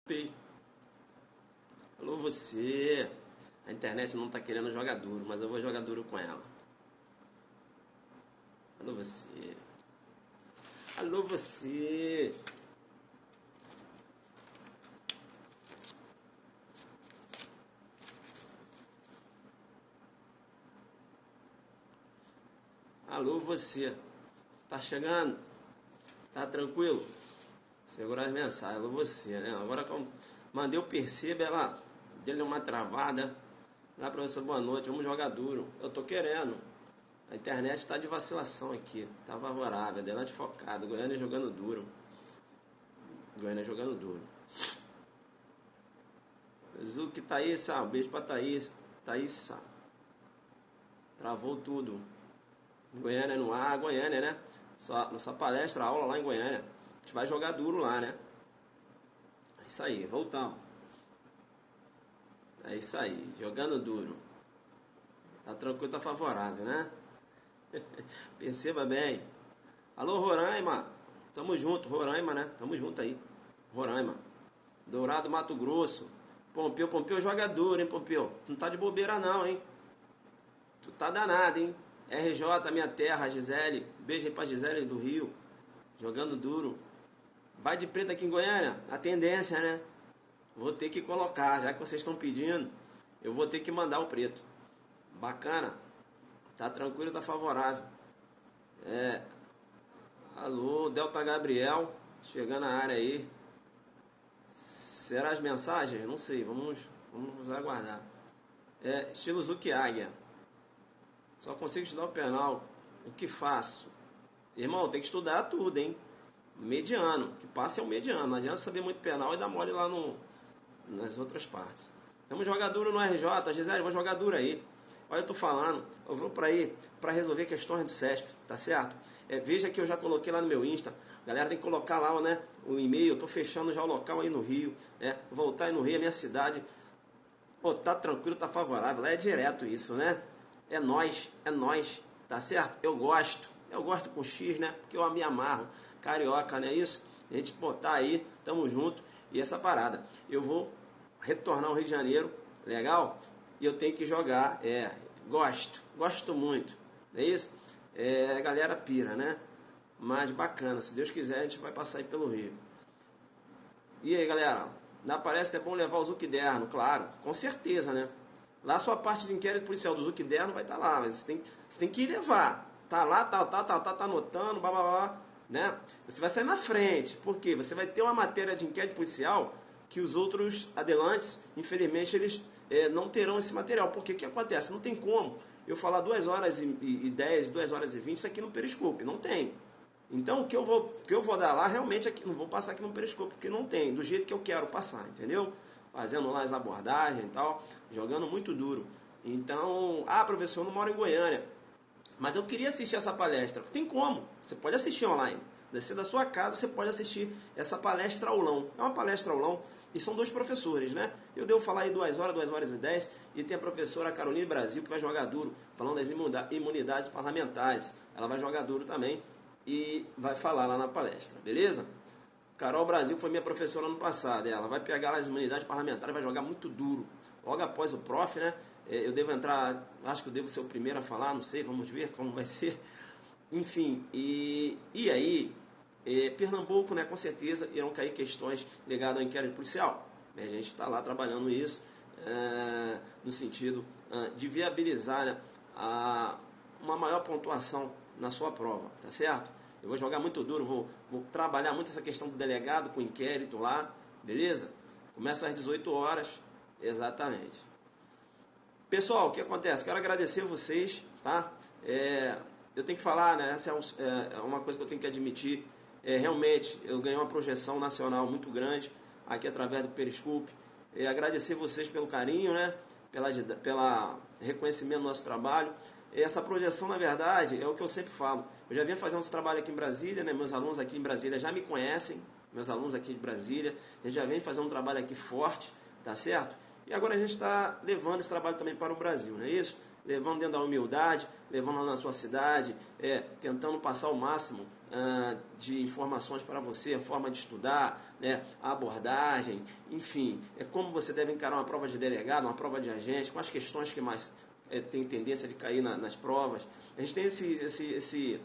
Ei, alô você, a internet não tá querendo jogar duro, mas eu vou jogar duro com ela. Alô você, alô você, alô você, tá chegando? Tá tranquilo? Segurar as mensagens, alô você, né? Agora que eu mandei o perceba, ela deu uma travada. Lá professor, boa noite, vamos jogar duro. Eu tô querendo. A internet está de vacilação aqui, tá favorável, adelante focado, Goiânia jogando duro. Goiânia jogando duro. Zuki, Thaísa, um beijo pra Thaís. Thaísa. Travou tudo. Goiânia no ar, Goiânia, né? Nossa palestra, aula lá em Goiânia. A gente vai jogar duro lá, né? É isso aí, voltamos. É isso aí, jogando duro. Tá tranquilo, tá favorável, né? Perceba bem. Alô, Roraima. Tamo junto, Roraima, né? Tamo junto aí. Roraima. Dourado, Mato Grosso. Pompeu joga duro, hein, Pompeu? Tu não tá de bobeira não, hein? Tu tá danado, hein? RJ, minha terra, Gisele. Beijo aí pra Gisele do Rio. Jogando duro. Vai de preto aqui em Goiânia? A tendência, né? Vou ter que colocar, já que vocês estão pedindo, eu vou ter que mandar o preto. Bacana? Tá tranquilo, tá favorável. Alô, Delta Gabriel, chegando na área aí. Será as mensagens? Não sei, vamos aguardar. Estilo Zuki Águia. Só consigo estudar o penal. O que faço? Irmão, tem que estudar tudo, hein? Mediano, que passe é o mediano. Não adianta saber muito penal e dar mole lá nas outras partes. Vamos jogar duro no RJ, Gisele, vou jogar duro aí. Olha, eu tô falando, eu vou para aí para resolver questões do CESP, tá certo? Veja que eu já coloquei lá no meu Insta. Galera tem que colocar lá, né, o e-mail. Eu tô fechando já o local aí no Rio, voltar aí no Rio, a minha cidade. Pô, tá tranquilo, tá favorável. Lá é direto isso, né? É nós, tá certo? Eu gosto com X, né? Porque eu me amarro. Carioca, não é isso? A gente, pô, tá aí, tamo junto. E essa parada, eu vou retornar ao Rio de Janeiro, legal? E eu tenho que jogar, gosto muito, não é isso? A galera pira, né? Mas bacana, se Deus quiser a gente vai passar aí pelo Rio. E aí, galera, na palestra é bom levar o Zuquiderno, claro, com certeza, né? Lá a sua parte de inquérito policial do Zuquiderno vai estar lá, mas você tem que levar. Tá lá, tá anotando, blá, né? Você vai sair na frente, porque você vai ter uma matéria de inquérito policial que os outros adelantes, infelizmente, eles não terão esse material. Porque o que acontece? Não tem como eu falar 2 horas e 10, 2 horas e 20 isso aqui no Periscope. Não tem. Então, o que eu vou dar lá, realmente, aqui, não vou passar aqui no Periscope, porque não tem, do jeito que eu quero passar, entendeu? Fazendo lá as abordagens e tal, jogando muito duro. Então, professor, eu não moro em Goiânia, mas eu queria assistir essa palestra. Tem como, você pode assistir online. Descer da sua casa, você pode assistir essa palestra aulão. É uma palestra aulão e são 2 professores, né? Eu devo falar aí 2 horas, 2 horas e 10, e tem a professora Caroline Brasil, que vai jogar duro, falando das imunidades parlamentares. Ela vai jogar duro também e vai falar lá na palestra, beleza? Carol Brasil foi minha professora ano passado. Ela vai pegar lá as imunidades parlamentares, vai jogar muito duro. Logo após o prof, né? Eu devo entrar, acho que eu devo ser o primeiro a falar, não sei, vamos ver como vai ser. Enfim, e aí, Pernambuco, né, com certeza irão cair questões ligadas ao inquérito policial. A gente está lá trabalhando isso no sentido de viabilizar, né, uma maior pontuação na sua prova, tá certo? Eu vou jogar muito duro, vou trabalhar muito essa questão do delegado com o inquérito lá, beleza? Começa às 18 horas, exatamente. Pessoal, o que acontece? Quero agradecer a vocês, tá? Eu tenho que falar, né? Essa é uma coisa que eu tenho que admitir. Realmente, eu ganhei uma projeção nacional muito grande aqui através do Periscope. Agradecer vocês pelo carinho, né? Pela reconhecimento do nosso trabalho. Essa projeção, na verdade, é o que eu sempre falo. Eu já venho fazendo esse trabalho aqui em Brasília, né? Meus alunos aqui em Brasília já me conhecem, meus alunos aqui de Brasília, eles já vêm fazendo um trabalho aqui forte, tá certo? E agora a gente está levando esse trabalho também para o Brasil, não é isso? levando dentro da humildade, levando lá na sua cidade, tentando passar o máximo de informações para você, a forma de estudar, né, a abordagem, enfim, como você deve encarar uma prova de delegado, uma prova de agente, com as questões que mais tem tendência de cair nas provas. A gente tem esse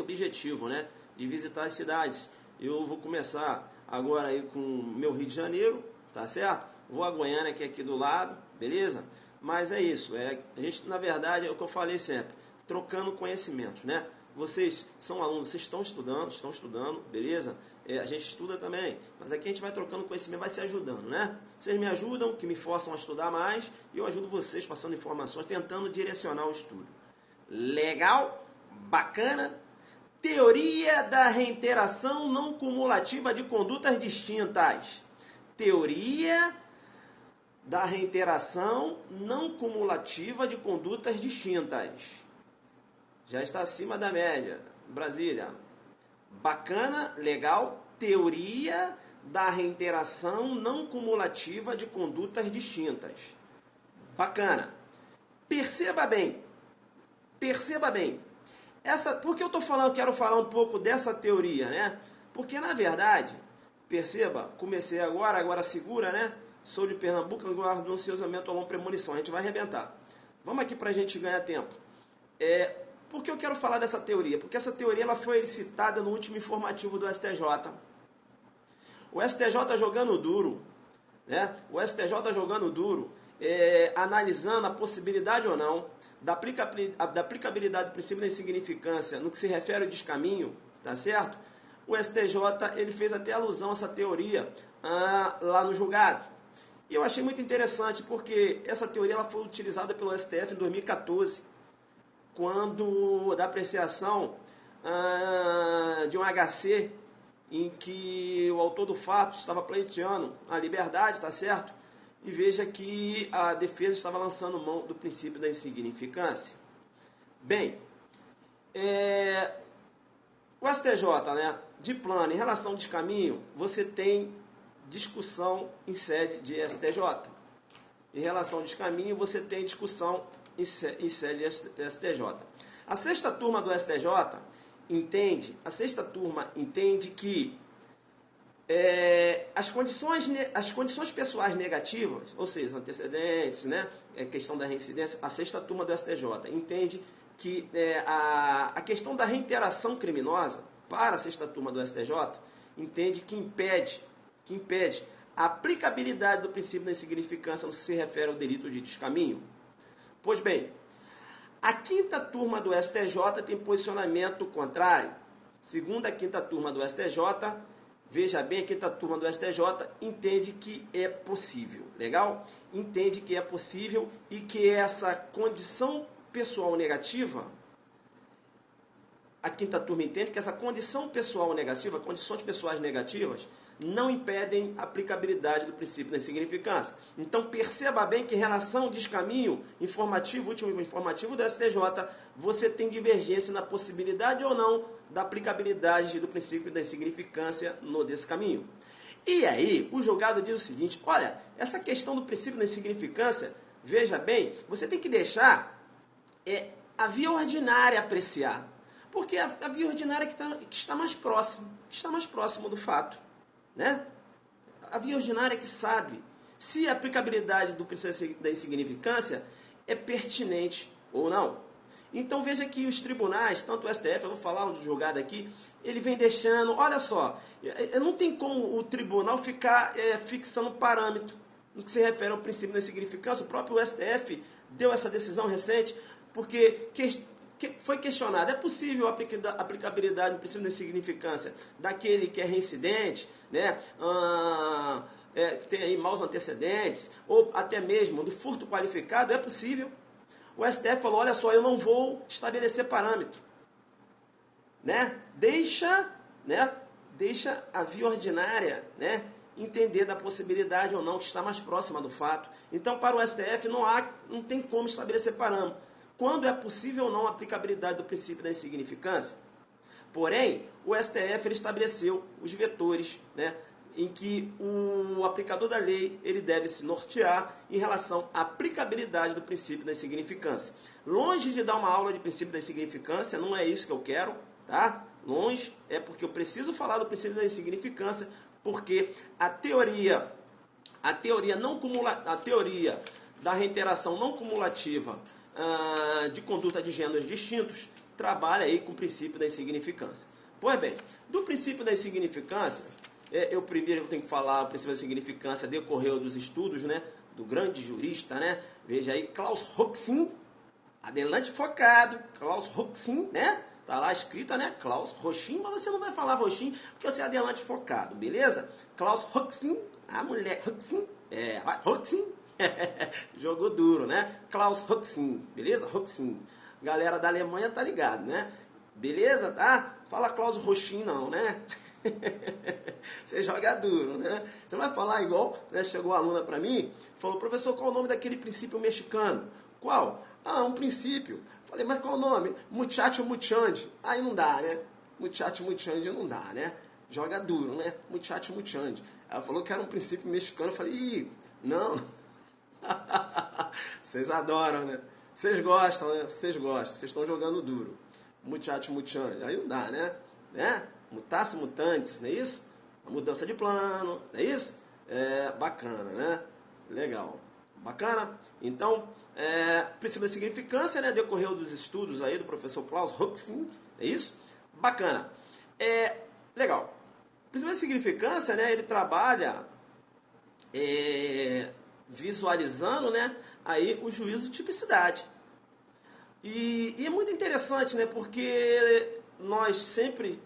objetivo, né, de visitar as cidades. Eu vou começar agora aí com o meu Rio de Janeiro, tá certo? Vou a Goiânia, que é aqui do lado, beleza? Mas é isso, a gente, na verdade, é o que eu falei sempre, trocando conhecimentos, né? Vocês são alunos, vocês estão estudando, beleza? A gente estuda também, mas aqui a gente vai trocando conhecimento, vai se ajudando, né? Vocês me ajudam, que me forçam a estudar mais, e eu ajudo vocês passando informações, tentando direcionar o estudo. Legal? Bacana? Teoria da reiteração não cumulativa de condutas distintas. Teoria da reiteração não cumulativa de condutas distintas. Já está acima da média. Brasília. Bacana, legal. Teoria da reiteração não cumulativa de condutas distintas. Bacana. Perceba bem. Por que eu quero falar um pouco dessa teoria, né? Porque, na verdade, perceba, comecei agora segura, né? Sou de Pernambuco, aguardo ansiosamente a longa premonição. A gente vai arrebentar. Vamos aqui para a gente ganhar tempo. Por que eu quero falar dessa teoria? Porque essa teoria ela foi citada no último informativo do STJ. O STJ jogando duro, né? O STJ jogando duro, analisando a possibilidade ou não da aplicabilidade do princípio da insignificância no que se refere ao descaminho, tá certo? O STJ ele fez até alusão a essa teoria lá no julgado. E eu achei muito interessante porque essa teoria ela foi utilizada pelo STF em 2014, quando da apreciação de um HC em que o autor do fato estava pleiteando a liberdade, tá certo? E veja que a defesa estava lançando mão do princípio da insignificância. Bem, o STJ, né, de plano, em relação ao descaminho, você tem discussão em sede de STJ. Em relação ao descaminho, você tem discussão em sede de STJ. A sexta turma do STJ entende que as condições pessoais negativas, ou seja, antecedentes, né, questão da reincidência, a sexta turma do STJ entende que a questão da reiteração criminosa, para a sexta turma do STJ, entende que impede a aplicabilidade do princípio da insignificância no que se refere ao delito de descaminho. Pois bem, a quinta turma do STJ tem posicionamento contrário. Segundo a quinta turma do STJ, veja bem, a quinta turma do STJ entende que é possível, legal? Entende que é possível e que essa condição pessoal negativa, a quinta turma entende que essa condição pessoal negativa, condições pessoais negativas, não impedem a aplicabilidade do princípio da insignificância. Então perceba bem que em relação ao descaminho informativo, último informativo do STJ, você tem divergência na possibilidade ou não da aplicabilidade do princípio da insignificância no descaminho. E aí, o julgado diz o seguinte, olha, essa questão do princípio da insignificância, veja bem, você tem que deixar a via ordinária apreciar. Porque a via ordinária que está mais próximo do fato. Né? A via ordinária que sabe se a aplicabilidade do princípio da insignificância é pertinente ou não. Então veja que os tribunais, tanto o STF, eu vou falar do julgado aqui, ele vem deixando, olha só, não tem como o tribunal ficar fixando parâmetro no que se refere ao princípio da insignificância. O próprio STF deu essa decisão recente, porque foi questionado, é possível a aplicabilidade do princípio da insignificância daquele que é reincidente, né, que tem aí maus antecedentes, ou até mesmo do furto qualificado, é possível. O STF falou, olha só, eu não vou estabelecer parâmetro. Né? Deixa a via ordinária, né, entender da possibilidade ou não que está mais próxima do fato. Então, para o STF, não tem como estabelecer parâmetro. Quando é possível ou não a aplicabilidade do princípio da insignificância? Porém, o STF ele estabeleceu os vetores, né, em que o aplicador da lei ele deve se nortear em relação à aplicabilidade do princípio da insignificância. Longe de dar uma aula de princípio da insignificância, não é isso que eu quero, tá? Longe, é porque eu preciso falar do princípio da insignificância, porque a teoria da reiteração não cumulativa de conduta de gêneros distintos trabalha aí com o princípio da insignificância. Pois bem, do princípio da insignificância, eu primeiro tenho que falar o princípio da insignificância decorreu dos estudos, né, do grande jurista, né? Veja aí, Klaus Roxin, adelante focado, Klaus Roxin, né? Tá lá escrita, né? Klaus Roxin, mas você não vai falar Roxin porque você é adelante focado, beleza? Klaus Roxin, a mulher Roxin, Roxin, jogou duro, né? Klaus Roxin, beleza? Roxin. Galera da Alemanha tá ligado, né? Beleza, tá? Fala Klaus Roxin não, né? Você joga duro, né? Você não vai falar igual, né? Chegou uma aluna para mim, falou, professor, qual é o nome daquele princípio mexicano? Qual? Ah, um princípio. Falei, mas qual o nome? Muchacho muchandi. Aí não dá, né? Muchacho muchandi não dá, né? Joga duro, né? Muchacho muchandi. Ela falou que era um princípio mexicano. Eu falei, ih, não. Vocês adoram, né? Vocês gostam, né? Vocês gostam. Vocês estão jogando duro. Muchacho muchandi. Aí não dá, né? Mutasse mutantes, não é isso? A mudança de plano, não é isso? Bacana, né? Legal. Bacana? Então, princípio da significância, né? Decorreu dos estudos aí do professor Klaus Roxin, é isso? Bacana. Legal. O princípio da significância, né? Ele trabalha visualizando, né? Aí o juízo de tipicidade. E é muito interessante, né? Porque nós sempre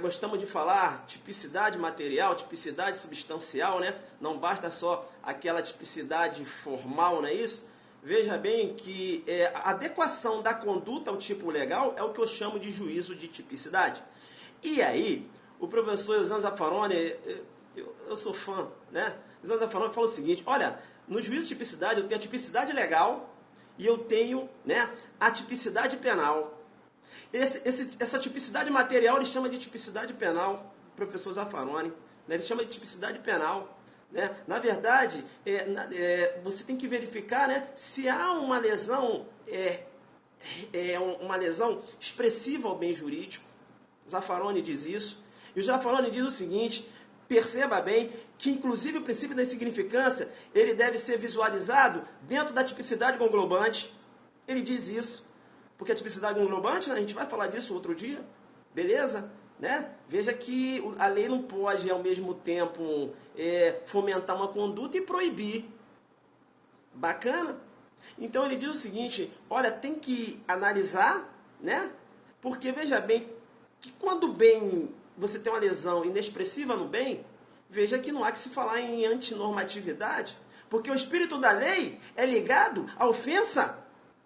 gostamos de falar tipicidade material, tipicidade substancial, né? Não basta só aquela tipicidade formal, não é isso? Veja bem que a adequação da conduta ao tipo legal é o que eu chamo de juízo de tipicidade. E aí, o professor Eusébio Zaffaroni, eu sou fã, né? Eusébio Zaffaroni falou o seguinte, olha, no juízo de tipicidade eu tenho a tipicidade legal e eu tenho, né, a tipicidade penal. Essa tipicidade material ele chama de tipicidade penal, o professor Zaffaroni, né? Ele chama de tipicidade penal. Né? Na verdade, você tem que verificar, né, se há uma lesão, uma lesão expressiva ao bem jurídico. Zaffaroni diz isso. E o Zaffaroni diz o seguinte, perceba bem que inclusive o princípio da insignificância ele deve ser visualizado dentro da tipicidade conglobante. Ele diz isso. Porque a tipicidade conglobante, né, a gente vai falar disso outro dia, beleza? Né? Veja que a lei não pode, ao mesmo tempo, fomentar uma conduta e proibir. Bacana? Então ele diz o seguinte, olha, tem que analisar, né? Porque veja bem, que quando o bem, você tem uma lesão inexpressiva no bem, veja que não há que se falar em antinormatividade, porque o espírito da lei é ligado à ofensa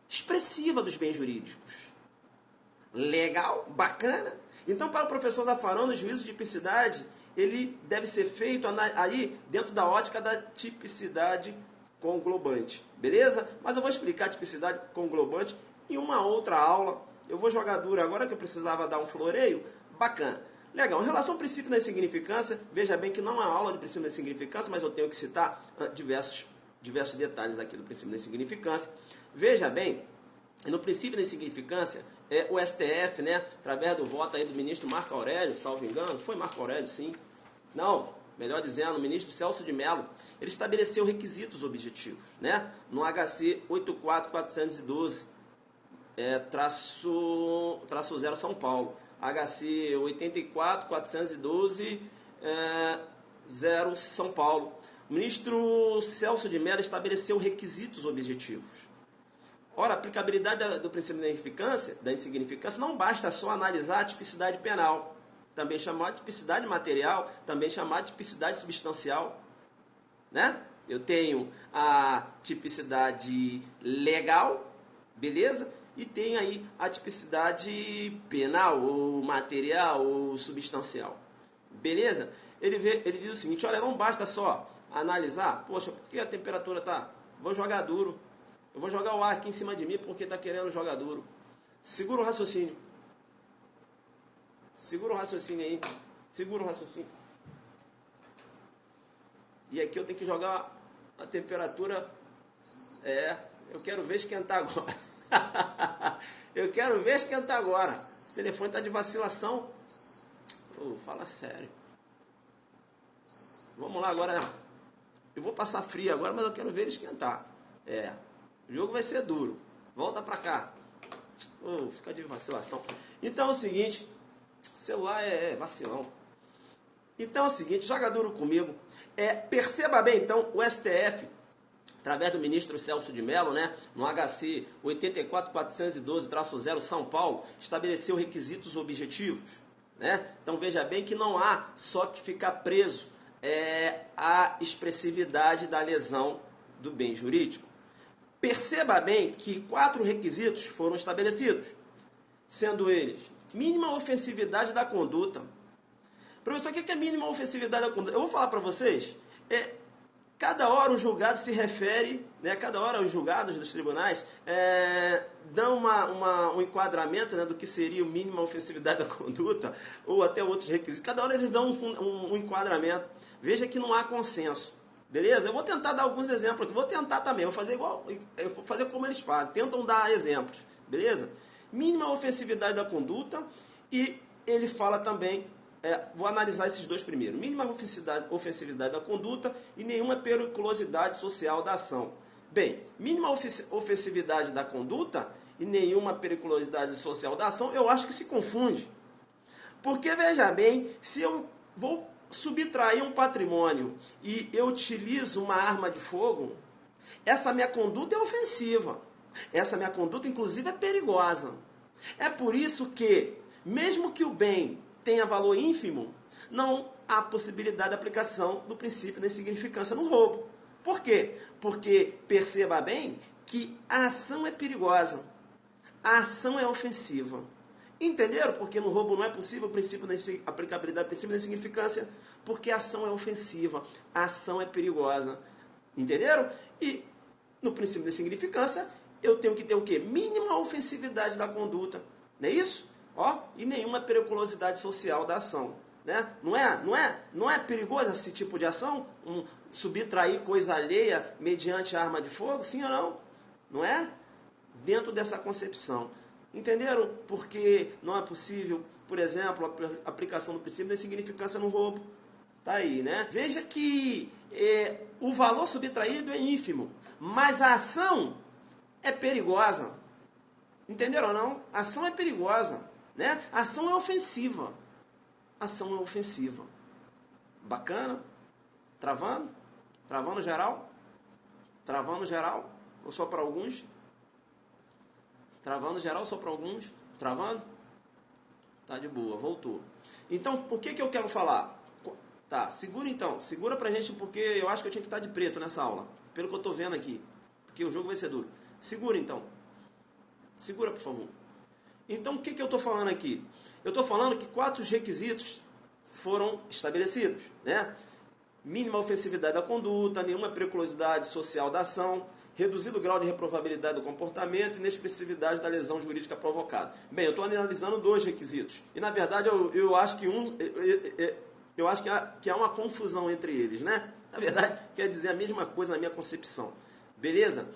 expressiva dos bens jurídicos. Legal? Bacana? Então, para o professor Zaffaroni, o juízo de tipicidade, ele deve ser feito aí dentro da ótica da tipicidade conglobante. Beleza? Mas eu vou explicar a tipicidade conglobante em uma outra aula. Eu vou jogar duro agora que eu precisava dar um floreio. Bacana. Legal. Em relação ao princípio da insignificância, veja bem que não é aula de princípio da insignificância, mas eu tenho que citar diversos detalhes aqui do princípio da insignificância. Veja bem, no princípio da insignificância, o STF, né, através do voto aí do ministro Marco Aurélio, salvo engano, foi Marco Aurélio, sim. Não, melhor dizendo, o ministro Celso de Mello, ele estabeleceu requisitos objetivos, né, no HC 84412, traço 0 São Paulo, HC 84412, 0 São Paulo. O ministro Celso de Mello estabeleceu requisitos objetivos. Ora, a aplicabilidade do princípio da insignificância não basta só analisar a tipicidade penal, também chamada de tipicidade material, também chamada de tipicidade substancial. Né? Eu tenho a tipicidade legal, beleza? E tenho aí a tipicidade penal, ou material, ou substancial. Beleza? Ele diz o seguinte, olha, não basta só analisar, poxa, por que a temperatura está? Vou jogar duro. Eu vou jogar o ar aqui em cima de mim porque está querendo jogar duro. Segura o raciocínio. Segura o raciocínio aí. Segura o raciocínio. E aqui eu tenho que jogar a temperatura. Eu quero ver esquentar agora. Eu quero ver esquentar agora. Esse telefone está de vacilação. Fala sério. Vamos lá agora. Eu vou passar frio agora, mas eu quero ver ele esquentar. O jogo vai ser duro. Volta pra cá. Fica de vacilação. Então é o seguinte. Celular é vacilão. Então é o seguinte, joga duro comigo. Perceba bem, então, o STF, através do ministro Celso de Mello, né, no HC 84.412-0 São Paulo, estabeleceu requisitos objetivos. Né? Então veja bem que não há só que ficar preso a expressividade da lesão do bem jurídico. Perceba bem que 4 requisitos foram estabelecidos, sendo eles mínima ofensividade da conduta. Professor, o que é mínima ofensividade da conduta? Eu vou falar para vocês. Cada hora o julgado se refere, né, cada hora os julgados dos tribunais dão um enquadramento, né, do que seria o mínima ofensividade da conduta, ou até outros requisitos. Cada hora eles dão um enquadramento. Veja que não há consenso. Beleza? Eu vou tentar dar alguns exemplos aqui. Vou tentar também. Eu vou fazer como eles fazem. Tentam dar exemplos. Beleza? Mínima ofensividade da conduta. E ele fala também... vou analisar esses dois primeiro. Mínima ofensividade da conduta e nenhuma periculosidade social da ação. Bem, mínima ofensividade da conduta e nenhuma periculosidade social da ação, eu acho que se confunde. Porque, veja bem, se eu vou subtrair um patrimônio e eu utilizo uma arma de fogo, essa minha conduta é ofensiva. Essa minha conduta, inclusive, é perigosa. É por isso que, mesmo que o bem tenha valor ínfimo, não há possibilidade de aplicação do princípio da insignificância no roubo. Por quê? Porque perceba bem que a ação é perigosa, a ação é ofensiva. Entenderam? Porque no roubo não é possível o princípio da aplicabilidade, o princípio da insignificância, porque a ação é ofensiva, a ação é perigosa. Entenderam? E no princípio da insignificância, eu tenho que ter o quê? Mínima ofensividade da conduta. Não é isso? E nenhuma periculosidade social da ação. Né? Não é perigoso esse tipo de ação? Subtrair coisa alheia mediante arma de fogo? Sim ou não? Não é? Dentro dessa concepção. Entenderam? Porque não é possível, por exemplo, a aplicação do princípio da insignificância no roubo. Tá aí, né? Veja que o valor subtraído é ínfimo, mas a ação é perigosa. Entenderam ou não? A ação é perigosa. Né? A ação é ofensiva. A ação é ofensiva. Bacana? Travando? Travando geral? Travando geral? Ou só para alguns? Travando geral só para alguns? Travando? Tá de boa, voltou. Então, por que eu quero falar? Tá, segura então. Segura pra gente, porque eu acho que eu tinha que estar de preto nessa aula. Pelo que eu tô vendo aqui. Porque o jogo vai ser duro. Segura então. Segura, por favor. Então, o que eu estou falando aqui? Eu estou falando que 4 requisitos foram estabelecidos. Né? Mínima ofensividade da conduta, nenhuma periculosidade social da ação, reduzido grau de reprovabilidade do comportamento e inexpressividade da lesão jurídica provocada. Bem, eu estou analisando 2 requisitos. E, na verdade, eu acho que que há uma confusão entre eles. Né? Na verdade, quer dizer a mesma coisa na minha concepção. Beleza?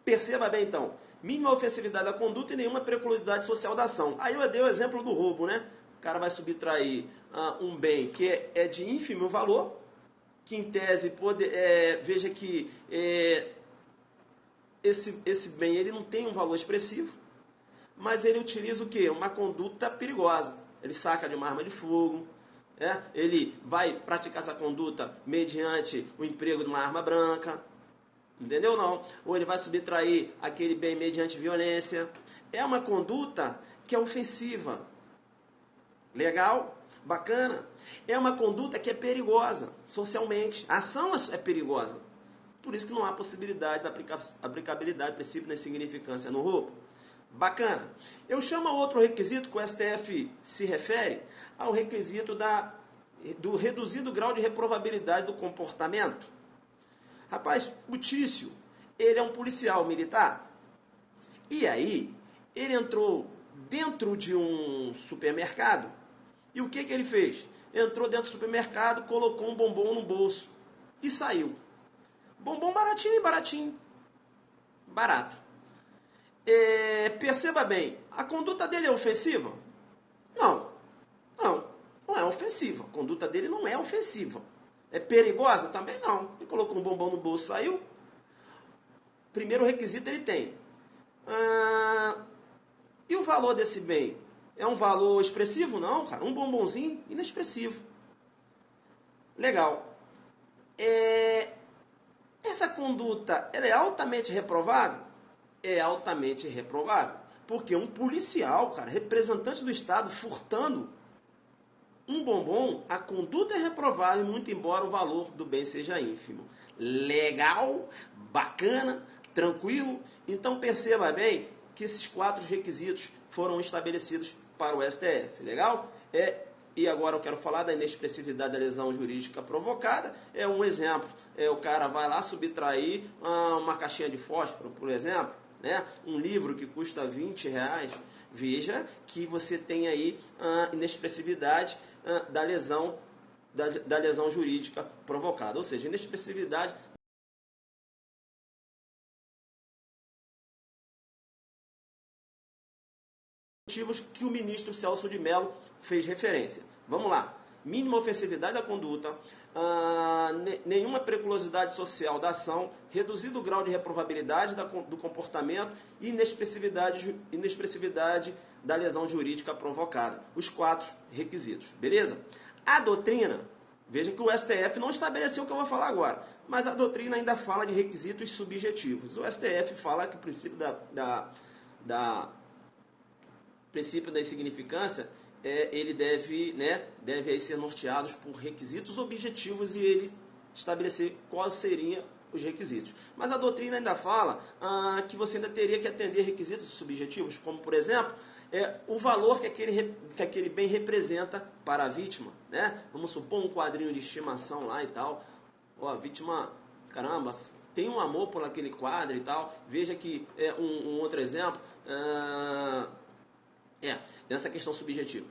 Perceba bem, então. Mínima ofensividade da conduta e nenhuma periculosidade social da ação. Aí eu dei o exemplo do roubo, né? O cara vai subtrair um bem que é de ínfimo valor, que em tese, veja que esse bem ele não tem um valor expressivo, mas ele utiliza o quê? Uma conduta perigosa. Ele saca de uma arma de fogo, ele vai praticar essa conduta mediante o emprego de uma arma branca, entendeu ou não? Ou ele vai subtrair aquele bem mediante violência. É uma conduta que é ofensiva. Legal? Bacana? É uma conduta que é perigosa socialmente. A ação é perigosa. Por isso que não há possibilidade da aplicabilidade do princípio da insignificância no roubo. Bacana. Eu chamo a outro requisito que o STF se refere ao requisito do reduzido grau de reprovabilidade do comportamento. Rapaz, o Tício, ele é um policial militar. E aí, ele entrou dentro de um supermercado. E o que ele fez? Entrou dentro do supermercado, colocou um bombom no bolso. e saiu. Bombom baratinho e baratinho. Barato. Perceba bem, a conduta dele é ofensiva? Não. Não é ofensiva. A conduta dele não é ofensiva. É perigosa? Também não. Ele colocou um bombom no bolso, saiu. Primeiro requisito ele tem. E o valor desse bem? É um valor expressivo? Não, cara. Um bombonzinho inexpressivo. Legal. Essa conduta, ela é altamente reprovável? É altamente reprovável. Porque um policial, cara, representante do Estado, furtando um bombom, a conduta é reprovável, muito embora o valor do bem seja ínfimo. Legal, bacana, tranquilo. Então perceba bem que esses 4 requisitos foram estabelecidos para o STF. Legal? E agora eu quero falar da inexpressividade da lesão jurídica provocada. É um exemplo. O cara vai lá subtrair uma caixinha de fósforo, por exemplo, né? Um livro que custa R$20. Veja que você tem aí a inexpressividade da lesão jurídica provocada. Ou seja, inexpressividade motivos que o ministro Celso de Mello fez referência. Vamos lá. Mínima ofensividade da conduta, nenhuma periculosidade social da ação, reduzido o grau de reprovabilidade do comportamento e inexpressividade da lesão jurídica provocada. Os 4 requisitos. Beleza? A doutrina, veja que o STF não estabeleceu o que eu vou falar agora, mas a doutrina ainda fala de requisitos subjetivos. O STF fala que o princípio princípio da insignificância, ele deve aí ser norteado por requisitos objetivos e ele estabelecer quais seriam os requisitos. Mas a doutrina ainda fala que você ainda teria que atender requisitos subjetivos, como, por exemplo, o valor que aquele bem representa para a vítima. Né? Vamos supor um quadrinho de estimação lá e tal. A vítima, caramba, tem um amor por aquele quadro e tal. Veja que um outro exemplo... nessa questão subjetiva.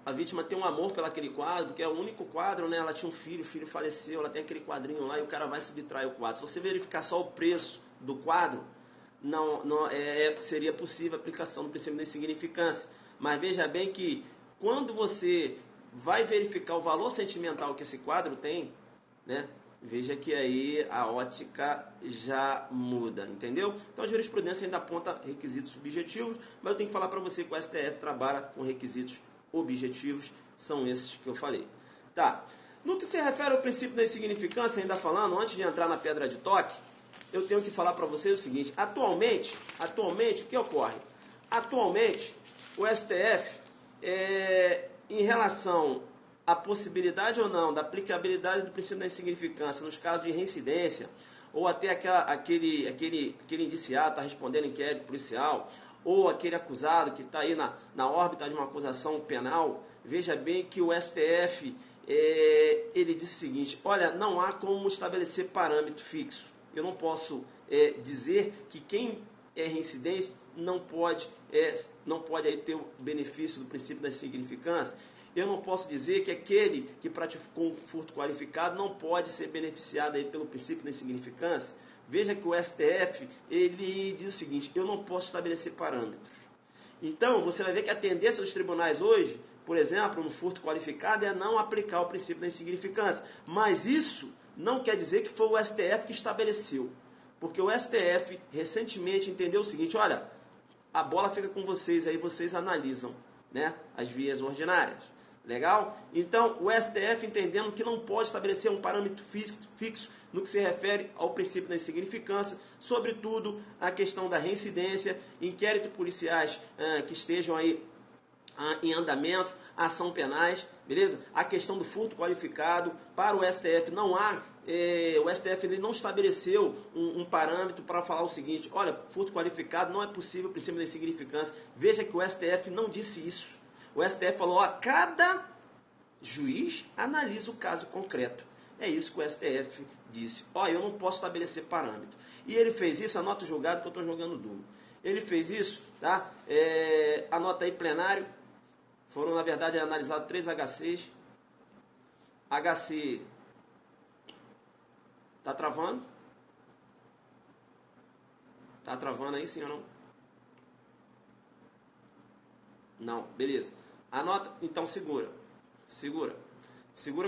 A vítima tem um amor pelo aquele quadro, que é o único quadro, né? Ela tinha um filho, o filho faleceu, ela tem aquele quadrinho lá e o cara vai subtrair o quadro. Se você verificar só o preço do quadro, seria possível a aplicação do princípio da insignificância. Mas veja bem que quando você vai verificar o valor sentimental que esse quadro tem, né? Veja que aí a ótica já muda, entendeu? Então a jurisprudência ainda aponta requisitos subjetivos, mas eu tenho que falar para você que o STF trabalha com requisitos objetivos, são esses que eu falei. Tá. No que se refere ao princípio da insignificância, ainda falando, antes de entrar na pedra de toque, eu tenho que falar para vocês o seguinte: atualmente, o que ocorre? Atualmente, o STF, em relação a possibilidade ou não da aplicabilidade do princípio da insignificância nos casos de reincidência, ou até aquele indiciado está respondendo inquérito policial, ou aquele acusado que está aí na órbita de uma acusação penal, veja bem que o STF ele diz o seguinte: olha, não há como estabelecer parâmetro fixo. Eu não posso dizer que quem é reincidente não pode aí ter o benefício do princípio da insignificância. Eu não posso dizer que aquele que praticou um furto qualificado não pode ser beneficiado aí pelo princípio da insignificância. Veja que o STF, ele diz o seguinte: eu não posso estabelecer parâmetros. Então, você vai ver que a tendência dos tribunais hoje, por exemplo, no furto qualificado, é não aplicar o princípio da insignificância. Mas isso não quer dizer que foi o STF que estabeleceu. Porque o STF recentemente entendeu o seguinte: olha, a bola fica com vocês, aí vocês analisam, né, as vias ordinárias. Legal? Então, o STF entendendo que não pode estabelecer um parâmetro fixo no que se refere ao princípio da insignificância, sobretudo a questão da reincidência, inquéritos policiais que estejam aí em andamento, ação penais, beleza? A questão do furto qualificado, para o STF não há, o STF ele não estabeleceu um parâmetro para falar o seguinte: olha, furto qualificado não é possível, princípio da insignificância. Veja que o STF não disse isso. O STF falou: ó, cada juiz analisa o caso concreto. É isso que o STF disse. Ó, eu não posso estabelecer parâmetro. E ele fez isso, anota o julgado que eu estou jogando duro. Ele fez isso, tá? Anota aí, plenário. Foram, na verdade, analisados 3 HCs. HC Tá travando? Tá travando aí sim ou não? Não, beleza. Anota, então segura. Segura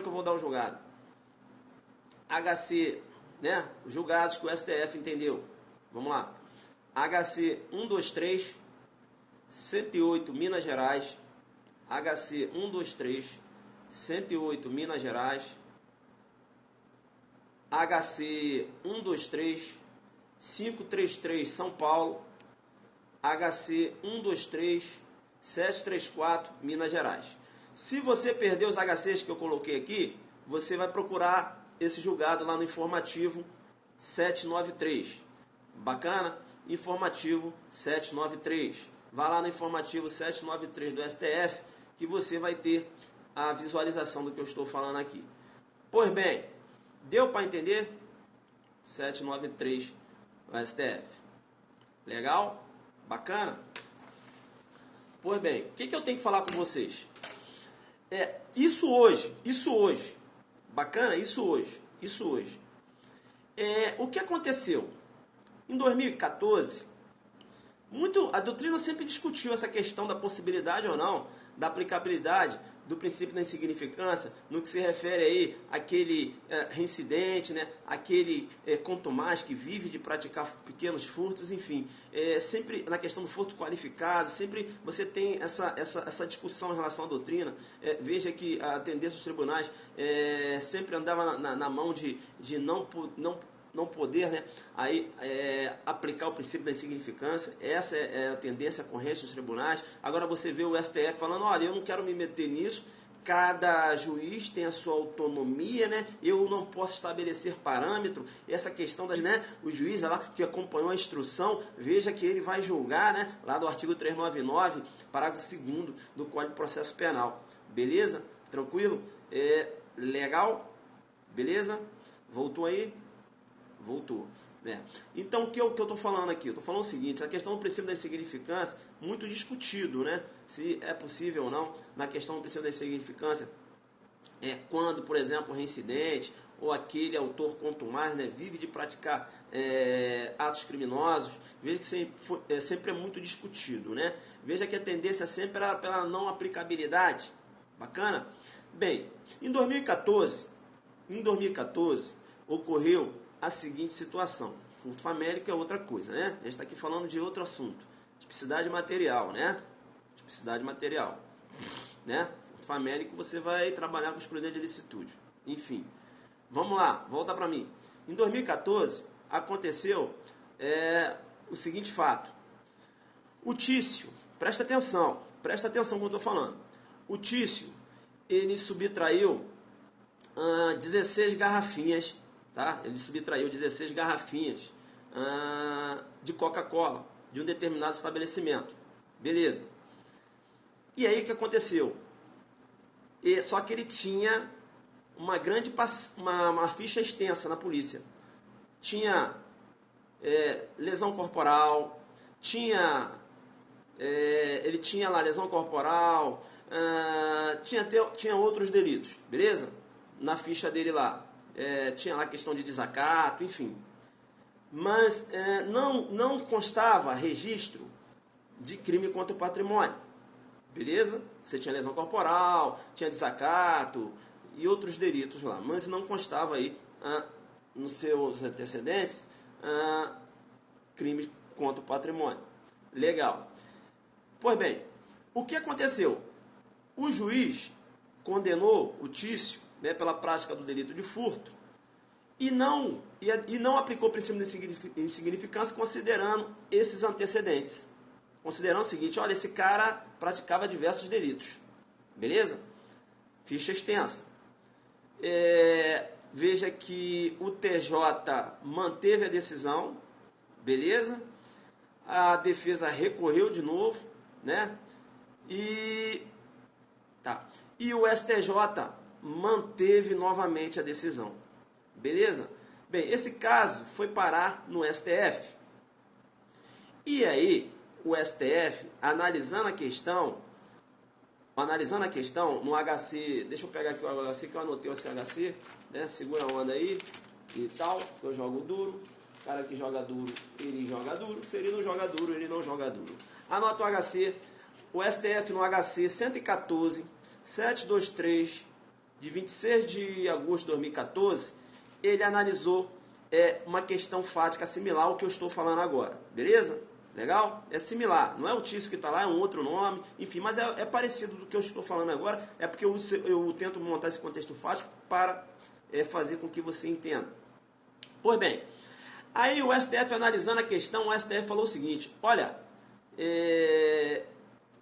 que eu vou dar o julgado. HC, né? Os julgados que o STF entendeu. Vamos lá. HC 123, 108, Minas Gerais. HC 123, 108, Minas Gerais. HC 123, 533, São Paulo. HC 123, 734, Minas Gerais. Se você perdeu os HCs que eu coloquei aqui, você vai procurar esse julgado lá no informativo 793. Bacana? Informativo 793. Vá lá no informativo 793 do STF que você vai ter a visualização do que eu estou falando aqui. Pois bem, deu para entender? 793 do STF. Legal? Bacana? Pois bem, o que eu tenho que falar com vocês? Isso hoje. Bacana? Isso hoje. O que aconteceu? Em 2014, a doutrina sempre discutiu essa questão da possibilidade ou não, da aplicabilidade do princípio da insignificância, no que se refere aí àquele reincidente, né? Aquele contumaz que vive de praticar pequenos furtos, enfim. Sempre na questão do furto qualificado, sempre você tem essa discussão em relação à doutrina. Veja que a tendência dos tribunais sempre andava na mão de não poder, né, aplicar o princípio da insignificância. Essa é a tendência corrente dos tribunais. Agora você vê o STF falando, olha, eu não quero me meter nisso, cada juiz tem a sua autonomia, né, eu não posso estabelecer parâmetro. Essa questão das, né, o juiz lá que acompanhou a instrução, veja que ele vai julgar, né, lá do artigo 399, parágrafo 2º do Código de Processo Penal. Beleza? Tranquilo? Legal? Beleza? Voltou aí? Voltou. Então, o que eu estou falando aqui? Eu estou falando o seguinte, a questão do princípio da insignificância, muito discutido, né? Se é possível ou não, na questão do princípio da insignificância, quando, por exemplo, o reincidente ou aquele autor contumaz, né, vive de praticar atos criminosos, veja que sempre é muito discutido, né? Veja que a tendência sempre era pela não aplicabilidade. Bacana? Bem, em 2014, ocorreu a seguinte situação. Furto famélico é outra coisa, né? A gente está aqui falando de outro assunto. Tipicidade material, né? Tipicidade material, né? Furto famélico você vai trabalhar com exclusão de ilicitude. Enfim, vamos lá, volta para mim. Em 2014, aconteceu o seguinte fato. O Tício, presta atenção no que eu estou falando. O Tício, ele subtraiu 16 garrafinhas, tá? Ele subtraiu 16 garrafinhas de Coca-Cola de um determinado estabelecimento. Beleza. E aí o que aconteceu? Só que ele tinha uma grande uma ficha extensa na polícia. Tinha lesão corporal, ele tinha lá lesão corporal, tinha outros delitos, beleza? Na ficha dele lá. Tinha lá questão de desacato, enfim. Mas não constava registro de crime contra o patrimônio. Beleza? Você tinha lesão corporal, tinha desacato e outros delitos lá. Mas não constava aí, nos seus antecedentes, crime contra o patrimônio. Legal. Pois bem, o que aconteceu? O juiz condenou o Tício, né, pela prática do delito de furto e não aplicou o princípio de insignificância considerando esses antecedentes. Considerando o seguinte, olha, esse cara praticava diversos delitos. Beleza? Ficha extensa. Veja que o TJ manteve a decisão. Beleza? A defesa recorreu de novo, né? E o STJ manteve novamente a decisão. Beleza? Bem, esse caso foi parar no STF. E aí, o STF, analisando a questão no HC, deixa eu pegar aqui o HC que eu anotei esse HC, né? Segura a onda aí. e tal, eu jogo duro. O cara que joga duro, ele joga duro. Se ele não joga duro, ele não joga duro. Anota o HC. O STF no HC 114, 723, de 26 de agosto de 2014, ele analisou uma questão fática similar ao que eu estou falando agora. Beleza? Legal? É similar. Não é o Tício que está lá, é um outro nome. Enfim, mas é parecido do que eu estou falando agora. É porque eu tento montar esse contexto fático para fazer com que você entenda. Pois bem, aí o STF analisando a questão, o STF falou o seguinte, olha,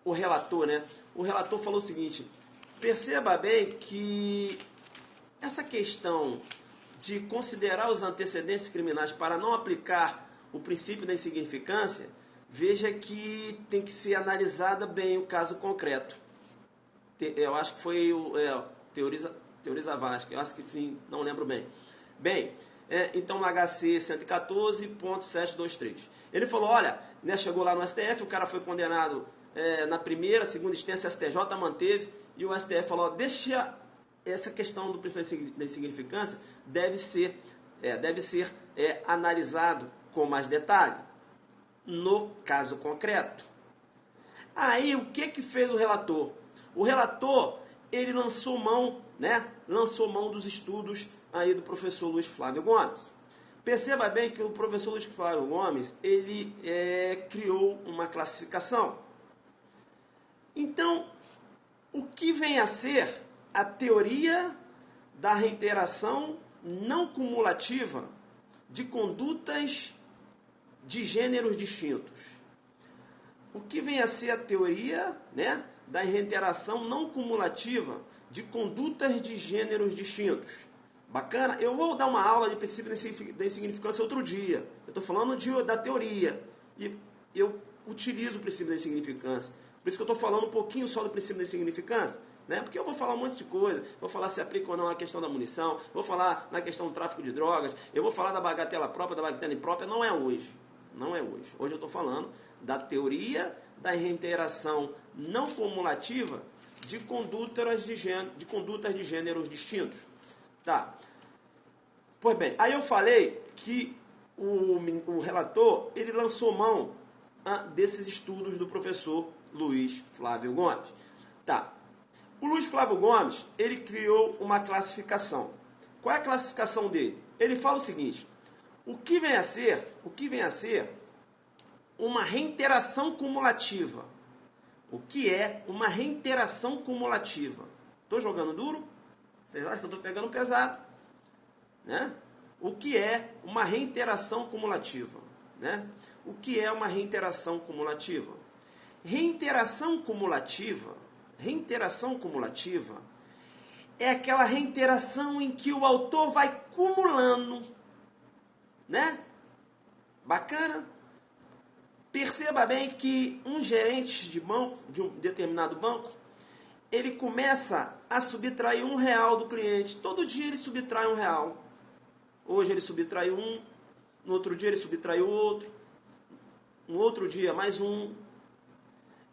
o relator, né? O relator falou o seguinte, perceba bem que essa questão de considerar os antecedentes criminais para não aplicar o princípio da insignificância, veja que tem que ser analisada bem o caso concreto. Eu acho que foi o Teoriza Vasco, eu acho que enfim, não lembro bem. Bem, então no HC 114.723. Ele falou, olha, né, chegou lá no STF, o cara foi condenado na primeira, segunda instância, STJ manteve, e o STF falou, deixa essa questão do princípio da insignificância, deve ser analisado com mais detalhe, no caso concreto. Aí, o que fez o relator? O relator, ele lançou mão dos estudos aí do professor Luiz Flávio Gomes. Perceba bem que o professor Luiz Flávio Gomes, ele criou uma classificação. Então, o que vem a ser a teoria da reiteração não cumulativa de condutas de gêneros distintos? O que vem a ser a teoria, né, da reiteração não cumulativa de condutas de gêneros distintos? Bacana? Eu vou dar uma aula de princípio da insignificância outro dia. Eu estou falando da teoria. E eu utilizo o princípio da insignificância. Por isso que eu estou falando um pouquinho só do princípio da insignificância. Né? Porque eu vou falar um monte de coisa. Vou falar se aplica ou não a questão da munição. Vou falar na questão do tráfico de drogas. Eu vou falar da bagatela própria, da bagatela imprópria. Não é hoje. Não é hoje. Hoje eu estou falando da teoria da reiteração não cumulativa de condutas de gêneros distintos. Tá. Pois bem, aí eu falei que o relator, ele lançou mão desses estudos do professor Luiz Flávio Gomes. Tá. O Luiz Flávio Gomes, ele criou uma classificação. Qual é a classificação dele? Ele fala o seguinte, o que vem a ser uma reiteração cumulativa. O que é uma reiteração cumulativa? Estou jogando duro? Vocês acham que eu estou pegando pesado? Né? O que é uma reiteração cumulativa? Né? O que é uma reiteração cumulativa? Reiteração cumulativa é aquela reiteração em que o autor vai cumulando, né? Bacana? Perceba bem que um gerente de banco, de um determinado banco, ele começa a subtrair R$1 do cliente. Todo dia ele subtrai R$1. Hoje ele subtraiu um, no outro dia ele subtraiu outro, no outro dia mais um.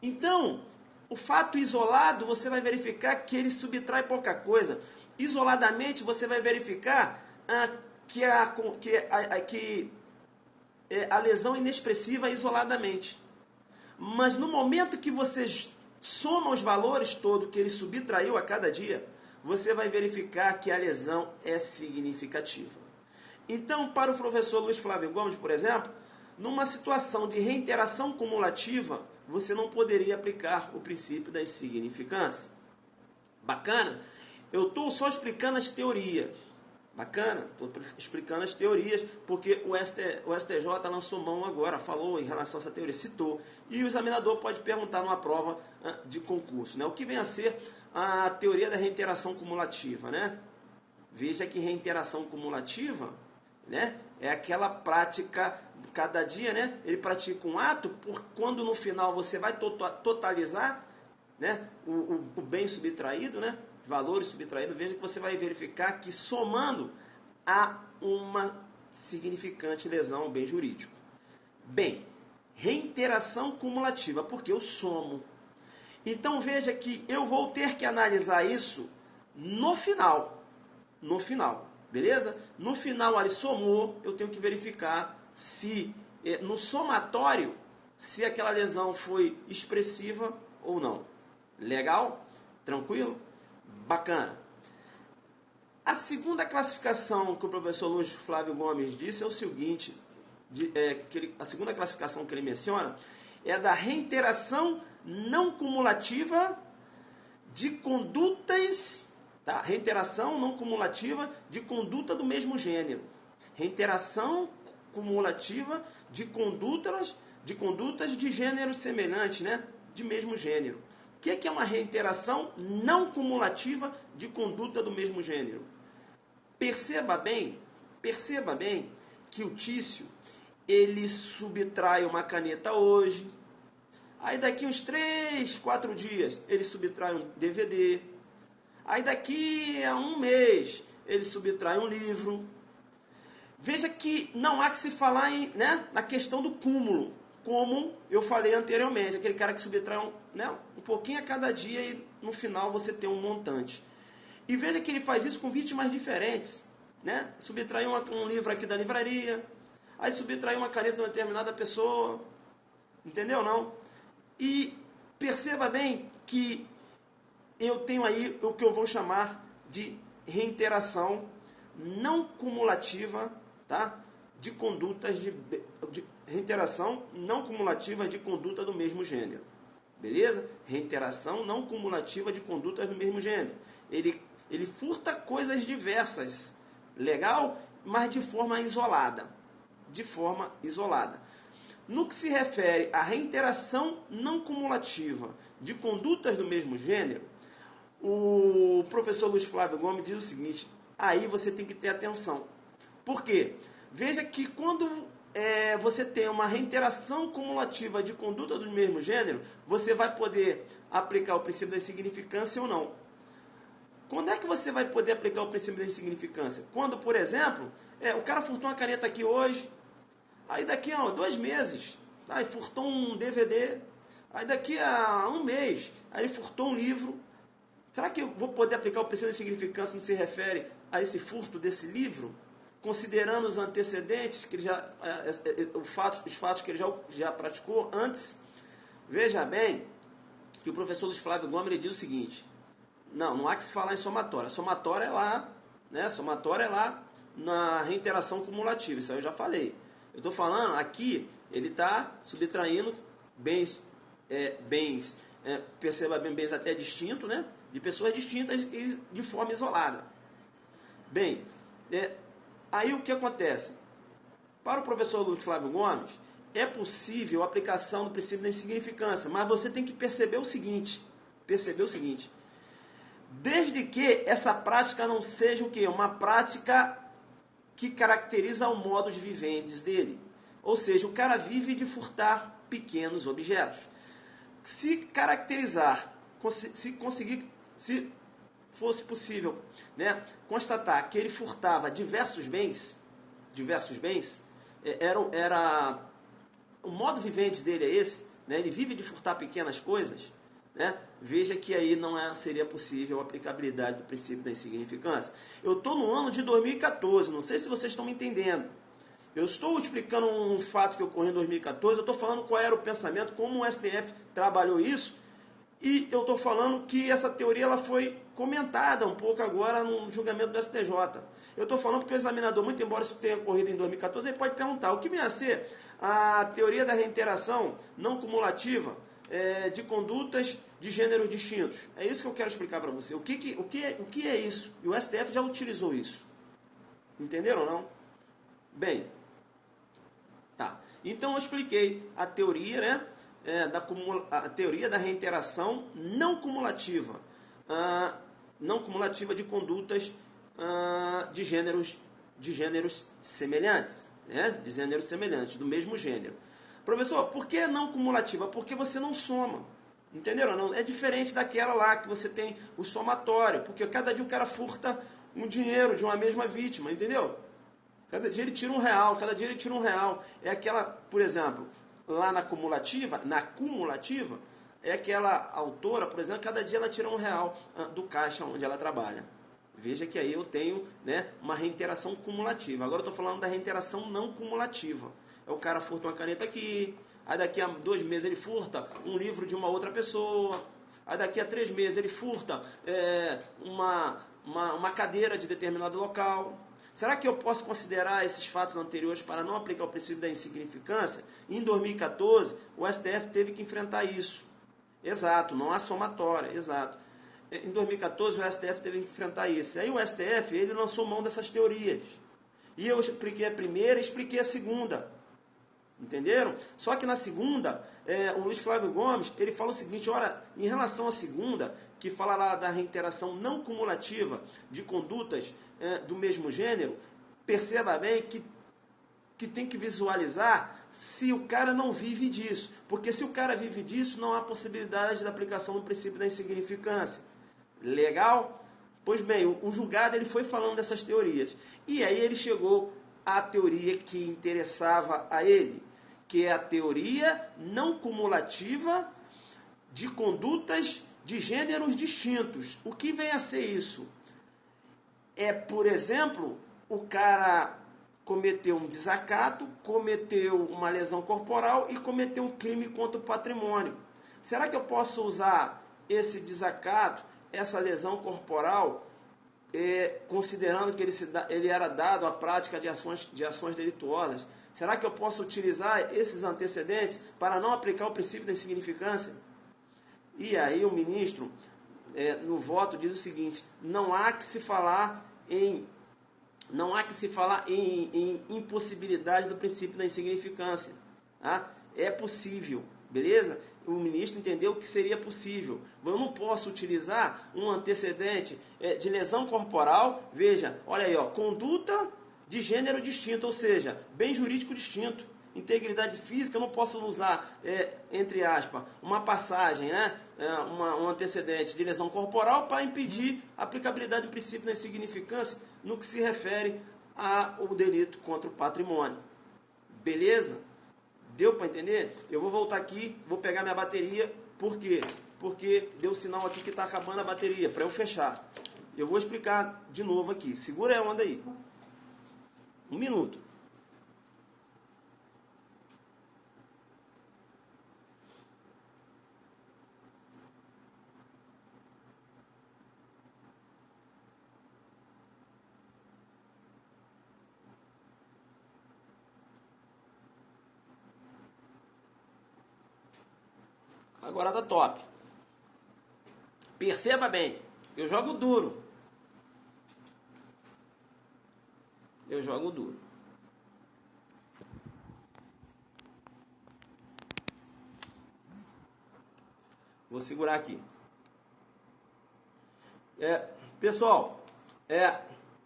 Então, o fato isolado, você vai verificar que ele subtrai pouca coisa. Isoladamente, você vai verificar que a lesão é inexpressiva isoladamente. Mas no momento que você soma os valores todos que ele subtraiu a cada dia, você vai verificar que a lesão é significativa. Então, para o professor Luiz Flávio Gomes, por exemplo, numa situação de reiteração cumulativa, você não poderia aplicar o princípio da insignificância. Bacana? Eu estou só explicando as teorias. Bacana? Estou explicando as teorias, porque o STJ lançou mão agora, falou em relação a essa teoria, citou. E o examinador pode perguntar numa prova de concurso, né? O que vem a ser a teoria da reiteração cumulativa, né? Veja que reiteração cumulativa, né, é aquela prática, cada dia, né, ele pratica um ato, quando no final você vai totalizar, né, o bem subtraído, né, valores subtraídos, veja que você vai verificar que somando há uma significante lesão ao bem jurídico. Bem, reiteração cumulativa, porque eu somo. Então veja que eu vou ter que analisar isso no final. No final. Beleza? No final ali somou, eu tenho que verificar se no somatório, se aquela lesão foi expressiva ou não. Legal? Tranquilo? Bacana. A segunda classificação que o professor Luiz Flávio Gomes disse é o seguinte, a segunda classificação que ele menciona é a da reiteração não cumulativa de condutas, tá? Reiteração não cumulativa de conduta do mesmo gênero. Reiteração cumulativa de condutas de gênero semelhante, né? De mesmo gênero. O que é uma reiteração não cumulativa de conduta do mesmo gênero? Perceba bem que o Tício, ele subtrai uma caneta hoje, aí daqui uns 3, 4 dias ele subtrai um DVD, aí daqui a um mês ele subtrai um livro. Veja que não há que se falar na questão do cúmulo, como eu falei anteriormente, aquele cara que subtrai um pouquinho a cada dia e no final você tem um montante. E veja que ele faz isso com vítimas diferentes, né? Subtrai um livro aqui da livraria, aí subtrai uma caneta de uma determinada pessoa, entendeu não? E perceba bem que eu tenho aí o que eu vou chamar de reiteração não cumulativa, tá? De condutas de reiteração não cumulativa de conduta do mesmo gênero. Beleza? Reiteração não cumulativa de condutas do mesmo gênero. Ele furta coisas diversas, legal? Mas de forma isolada. De forma isolada. No que se refere à reiteração não cumulativa de condutas do mesmo gênero, o professor Luiz Flávio Gomes diz o seguinte, aí você tem que ter atenção. Por quê? Veja que quando você tem uma reiteração cumulativa de conduta do mesmo gênero, você vai poder aplicar o princípio da insignificância ou não. Quando é que você vai poder aplicar o princípio da insignificância? Quando, por exemplo, o cara furtou uma caneta aqui hoje, aí daqui a 2 meses, aí furtou um DVD, aí daqui a 1 mês, aí ele furtou um livro. Será que eu vou poder aplicar o princípio da insignificância no que se refere a esse furto desse livro? Considerando os antecedentes, que ele os fatos que ele já praticou antes? Veja bem que o professor Luiz Flávio Gomes ele diz o seguinte, não há que se falar em somatória. Somatória é lá, né? Somatória é lá na reiteração cumulativa, isso aí eu já falei. Eu estou falando aqui, ele está subtraindo bens, perceba bem, bens até distintos, né? De pessoas distintas e de forma isolada. Bem, aí o que acontece? Para o professor Luiz Flávio Gomes, é possível a aplicação do princípio da insignificância, mas você tem que perceber o seguinte, desde que essa prática não seja o quê? Uma prática que caracteriza o modus vivendi dele. Ou seja, o cara vive de furtar pequenos objetos. Se caracterizar, se fosse possível, né, constatar que ele furtava diversos bens, era o modo vivente dele é esse, né, ele vive de furtar pequenas coisas, né, veja que aí não seria possível a aplicabilidade do princípio da insignificância. Eu estou no ano de 2014, não sei se vocês estão me entendendo. Eu estou explicando um fato que ocorreu em 2014, eu estou falando qual era o pensamento, como o STF trabalhou isso, e eu estou falando que essa teoria ela foi comentada um pouco agora no julgamento do STJ. Eu estou falando porque o examinador, muito embora isso tenha ocorrido em 2014, ele pode perguntar, o que vem a ser a teoria da reiteração não cumulativa de condutas de gêneros distintos? É isso que eu quero explicar para você. O que é isso? E o STF já utilizou isso. Entenderam ou não? Bem, tá. Então eu expliquei a teoria, né? A teoria da reiteração não cumulativa de condutas de gêneros semelhantes, né? De gêneros semelhantes, do mesmo gênero. Professor, por que não cumulativa? Porque você não soma, entenderam? Não, é diferente daquela lá que você tem o somatório, porque cada dia o cara furta um dinheiro de uma mesma vítima, entendeu? Cada dia ele tira R$1, É aquela, por exemplo, lá na cumulativa, é aquela autora, por exemplo, cada dia ela tira R$1 do caixa onde ela trabalha. Veja que aí eu tenho, né, uma reiteração cumulativa. Agora eu estou falando da reiteração não cumulativa. É o cara furta uma caneta aqui, aí daqui a 2 meses ele furta um livro de uma outra pessoa, aí daqui a 3 meses ele furta uma cadeira de determinado local. Será que eu posso considerar esses fatos anteriores para não aplicar o princípio da insignificância? Em 2014, o STF teve que enfrentar isso. Exato, não há somatória, exato. Em 2014, o STF teve que enfrentar isso. Aí o STF, ele lançou mão dessas teorias. E eu expliquei a primeira e expliquei a segunda. Entenderam? Só que na segunda, o Luiz Flávio Gomes, ele fala o seguinte, ora, em relação à segunda, que fala lá da reiteração não cumulativa de condutas do mesmo gênero, perceba bem que tem que visualizar se o cara não vive disso. Porque se o cara vive disso, não há possibilidade da aplicação do princípio da insignificância. Legal? Pois bem, o julgado ele foi falando dessas teorias. E aí ele chegou à teoria que interessava a ele, que é a teoria não cumulativa de condutas de gêneros distintos. O que vem a ser isso? É, por exemplo, o cara cometeu um desacato, cometeu uma lesão corporal e cometeu um crime contra o patrimônio. Será que eu posso usar esse desacato, essa lesão corporal, considerando que ele era dado à prática de ações delituosas? Será que eu posso utilizar esses antecedentes para não aplicar o princípio da insignificância? E aí o ministro, no voto, diz o seguinte, não há que se falar em impossibilidade do princípio da insignificância. Tá? É possível, beleza? O ministro entendeu que seria possível. Eu não posso utilizar um antecedente de lesão corporal, veja, olha aí, ó, conduta de gênero distinto, ou seja, bem jurídico distinto. Integridade física, eu não posso usar, entre aspas, uma passagem, né, um antecedente de lesão corporal para impedir a aplicabilidade do princípio da insignificância no que se refere ao delito contra o patrimônio. Beleza? Deu para entender? Eu vou voltar aqui, vou pegar minha bateria. Por quê? Porque deu sinal aqui que está acabando a bateria, para eu fechar. Eu vou explicar de novo aqui. Segura a onda aí. 1 minuto. Agora tá top. Perceba bem, eu jogo duro. Eu jogo duro. Vou segurar aqui. Pessoal,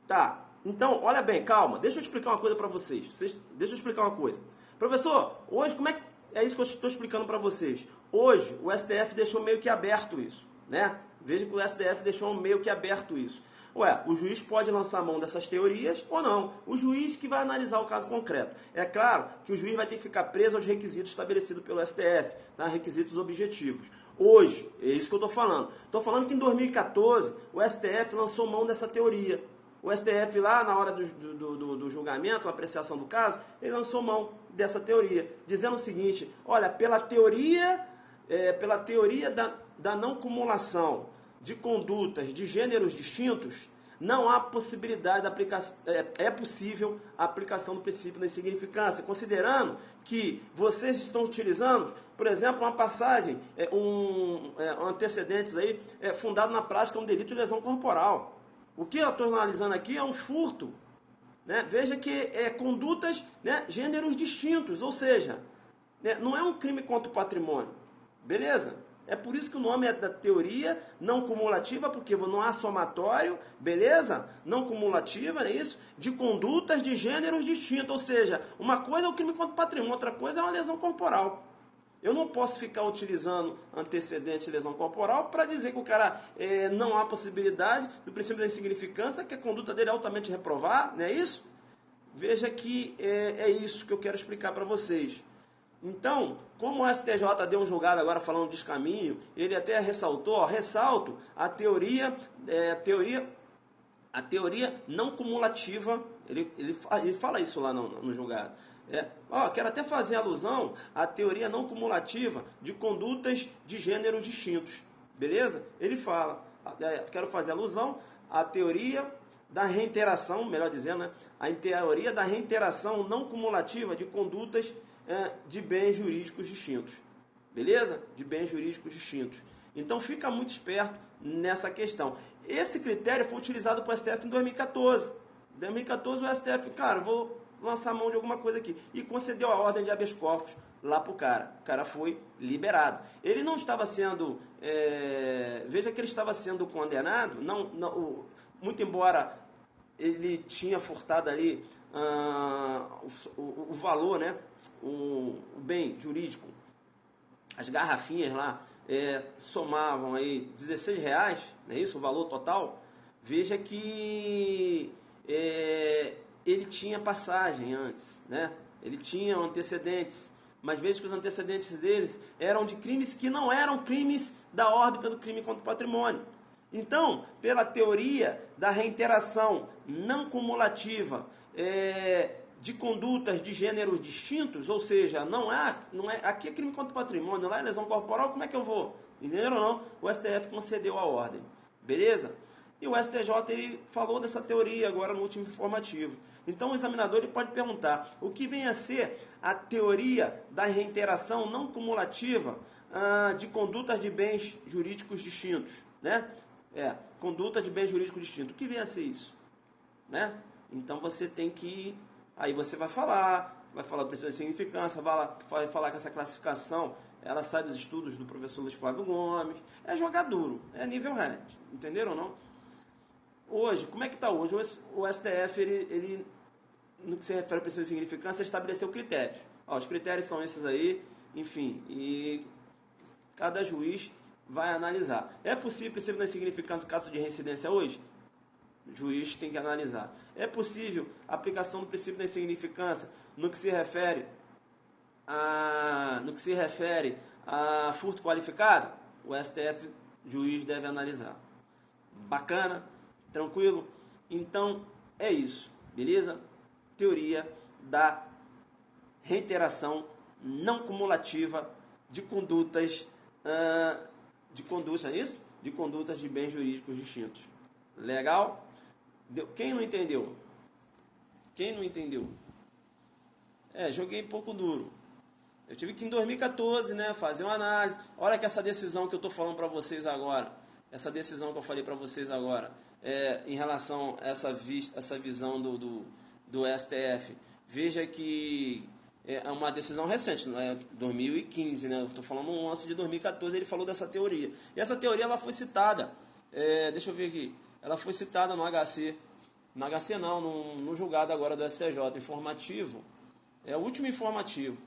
tá. Então, olha bem, calma. Deixa eu explicar uma coisa para vocês. Deixa eu explicar uma coisa. Professor, hoje como é que... É isso que eu estou explicando para vocês. Hoje, o STF deixou meio que aberto isso, né? Veja que o STF deixou meio que aberto isso. Ué, o juiz pode lançar mão dessas teorias ou não. O juiz que vai analisar o caso concreto. É claro que o juiz vai ter que ficar preso aos requisitos estabelecidos pelo STF, tá? Requisitos objetivos. Hoje, é isso que eu estou falando. Estou falando que em 2014, o STF lançou mão dessa teoria. O STF lá, na hora do julgamento, a apreciação do caso, ele lançou mão dessa teoria, dizendo o seguinte, olha, pela teoria da não cumulação de condutas de gêneros distintos, não há possibilidade de aplicação, é possível a aplicação do princípio da insignificância, considerando que vocês estão utilizando, por exemplo, uma passagem, antecedentes aí, fundado na prática de um delito de lesão corporal. O que eu estou analisando aqui é um furto. Né? Veja que condutas, né, gêneros distintos, ou seja, né, não é um crime contra o patrimônio. Beleza? É por isso que o nome é da teoria não cumulativa, porque não há somatório, beleza? Não cumulativa, não é isso? De condutas de gêneros distintos, ou seja, uma coisa é o crime contra o patrimônio, outra coisa é uma lesão corporal. Eu não posso ficar utilizando antecedente de lesão corporal para dizer que o cara não há possibilidade do princípio da insignificância, que a conduta dele é altamente reprovar, não é isso? Veja que é isso que eu quero explicar para vocês. Então, como o STJ deu um julgado agora falando de descaminho, ele até ressaltou, ressalto a teoria A teoria não cumulativa, ele fala isso lá no julgado. Quero até fazer alusão à teoria não cumulativa de condutas de gêneros distintos. Beleza? Ele fala, quero fazer alusão à teoria da reiteração, melhor dizendo, né? A teoria da reiteração não cumulativa de condutas de bens jurídicos distintos. Beleza? De bens jurídicos distintos. Então fica muito esperto nessa questão. Esse critério foi utilizado para o STF em 2014. Em 2014 o STF, cara, vou lançar mão de alguma coisa aqui. E concedeu a ordem de habeas corpus lá para o cara. O cara foi liberado. Ele não estava sendo... veja que ele estava sendo condenado, muito embora ele tinha furtado ali o valor, né? O bem jurídico, as garrafinhas lá, somavam aí R$16, não é isso? O valor total. Veja que ele tinha passagem antes, né? Ele tinha antecedentes, mas veja que os antecedentes deles eram de crimes que não eram crimes da órbita do crime contra o patrimônio. Então, pela teoria da reiteração não cumulativa de condutas de gêneros distintos, ou seja, não é, aqui é crime contra o patrimônio, lá é lesão corporal, como é que eu vou? Entenderam ou não? O STF concedeu a ordem, beleza? E o STJ ele falou dessa teoria agora no último informativo. Então o examinador ele pode perguntar o que vem a ser a teoria da reiteração não cumulativa de condutas de bens jurídicos distintos, né? Conduta de bens jurídicos distintos. O que vem a ser isso? Né? Então você tem que... Aí você vai falar do princípio de significância, vai falar que essa classificação ela sai dos estudos do professor Luiz Flávio Gomes. É jogar duro, é nível RET. Entenderam ou não? Hoje, como é que está hoje? O STF, ele, no que se refere ao princípio de significância, estabeleceu critérios. Os critérios são esses aí, enfim, e cada juiz vai analisar. É possível princípio da significância no caso de reincidência hoje? O juiz tem que analisar. É possível a aplicação do princípio da insignificância no que se refere a furto qualificado? O STF, juiz, deve analisar. Bacana? Tranquilo? Então, é isso. Beleza? Teoria da reiteração não cumulativa de condutas... é isso? De condutas de bens jurídicos distintos. Legal? Quem não entendeu? Quem não entendeu? Joguei um pouco duro. Eu tive que em 2014, né, fazer uma análise. Olha que essa decisão que eu estou falando para vocês agora, essa decisão que eu falei para vocês agora, em relação a essa visão do STF. Veja que é uma decisão recente, não é 2015, né? Eu estou falando um lance de 2014, ele falou dessa teoria. E essa teoria ela foi citada, deixa eu ver aqui, ela foi citada no HC, no julgado agora do STJ, informativo, o último informativo.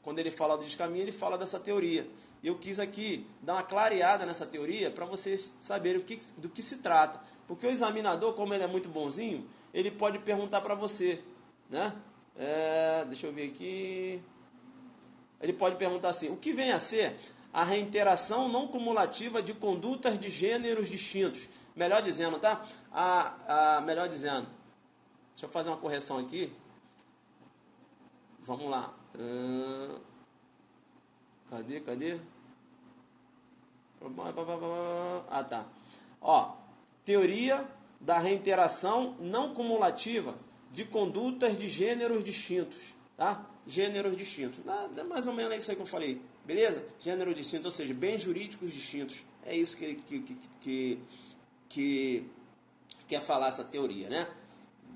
Quando ele fala do descaminho, ele fala dessa teoria. Eu quis aqui dar uma clareada nessa teoria para vocês saberem do que se trata. Porque o examinador, como ele é muito bonzinho, ele pode perguntar para você, né? Deixa eu ver aqui. Ele pode perguntar assim: o que vem a ser a reiteração não cumulativa de condutas de gêneros distintos? Melhor dizendo, tá? Melhor dizendo. Deixa eu fazer uma correção aqui. Vamos lá. Cadê? Tá. Teoria da reiteração não cumulativa de condutas de gêneros distintos, tá? Gêneros distintos. É mais ou menos isso aí que eu falei, beleza? Gênero distinto, ou seja, bens jurídicos distintos. É isso que quer falar essa teoria, né?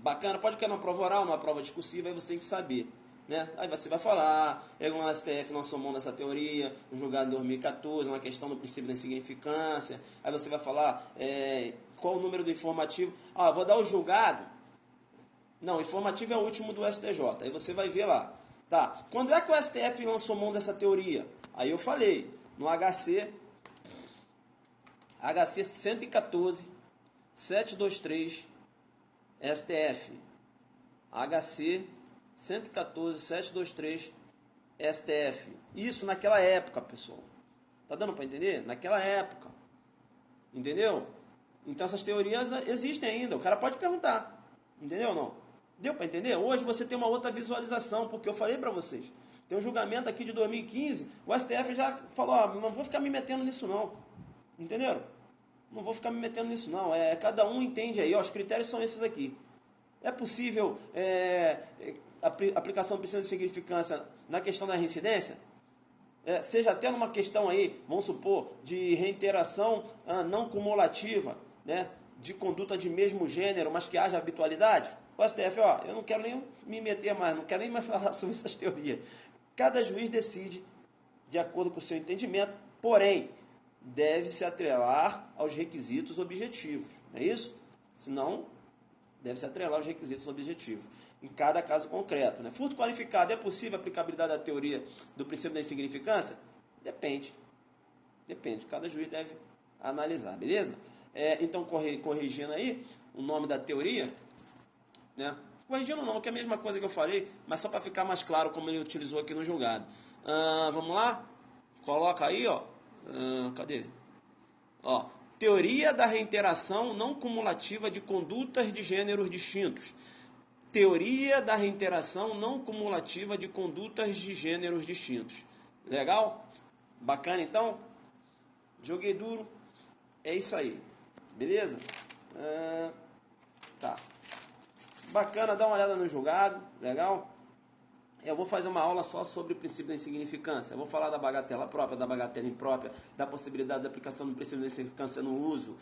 Bacana, pode querer uma prova oral, uma prova discursiva, aí você tem que saber, né? Aí você vai falar, o STF lançou mão dessa teoria, no julgado em 2014, na questão do princípio da insignificância. Aí você vai falar qual o número do informativo. Vou dar o julgado. Não, o informativo é o último do STJ. Aí você vai ver lá. Tá. Quando é que o STF lançou mão dessa teoria? Aí eu falei, no HC 114 723 STF. HC 114 723 STF. Isso naquela época, pessoal. Tá dando para entender? Naquela época. Entendeu? Então essas teorias existem ainda, o cara pode perguntar, entendeu ou não? Deu para entender? Hoje você tem uma outra visualização, porque eu falei para vocês, tem um julgamento aqui de 2015, o STF já falou, não vou ficar me metendo nisso não, entenderam? Não vou ficar me metendo nisso não, cada um entende aí, os critérios são esses aqui. É possível aplicação do princípio de significância na questão da reincidência? Seja até numa questão aí, vamos supor, de reiteração não cumulativa, né, de conduta de mesmo gênero, mas que haja habitualidade? O STF, eu não quero nem me meter mais, não quero nem mais falar sobre essas teorias. Cada juiz decide de acordo com o seu entendimento, porém, deve se atrelar aos requisitos objetivos, não é isso? Senão, deve se atrelar aos requisitos objetivos, em cada caso concreto. Né? Furto qualificado, é possível a aplicabilidade da teoria do princípio da insignificância? Depende. Depende, cada juiz deve analisar, beleza? Então, corrigindo aí o nome da teoria, né? Corrigindo não, que é a mesma coisa que eu falei, mas só para ficar mais claro como ele utilizou aqui no julgado. Vamos lá? Coloca aí, cadê? Teoria da reiteração não cumulativa de condutas de gêneros distintos. Teoria da reiteração não cumulativa de condutas de gêneros distintos. Legal? Bacana, então? Joguei duro. É isso aí. Beleza? Tá. Bacana, dá uma olhada no julgado. Legal? Eu vou fazer uma aula só sobre o princípio da insignificância. Eu vou falar da bagatela própria, da bagatela imprópria, da possibilidade da aplicação do princípio da insignificância no uso,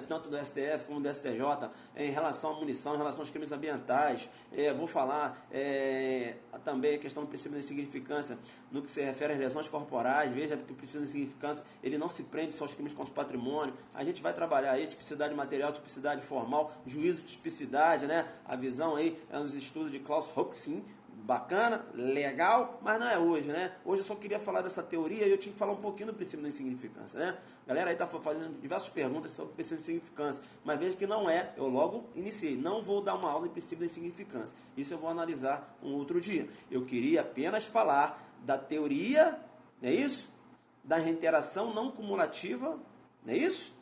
tanto do STF como do STJ, em relação à munição, em relação aos crimes ambientais. Vou falar também a questão do princípio da insignificância no que se refere às lesões corporais. Veja que o princípio da insignificância ele não se prende só aos crimes contra o patrimônio. A gente vai trabalhar aí tipicidade material, tipicidade formal, juízo de tipicidade, né? A visão aí nos estudos de Klaus Hoxin. Bacana, legal, mas não é hoje, né? Hoje eu só queria falar dessa teoria e eu tinha que falar um pouquinho do princípio da insignificância, né? A galera aí tá fazendo diversas perguntas sobre o princípio da insignificância, mas veja que não eu logo iniciei, não vou dar uma aula de princípio da insignificância. Isso eu vou analisar um outro dia. Eu queria apenas falar da teoria, não é isso? Da reiteração não cumulativa, não é isso?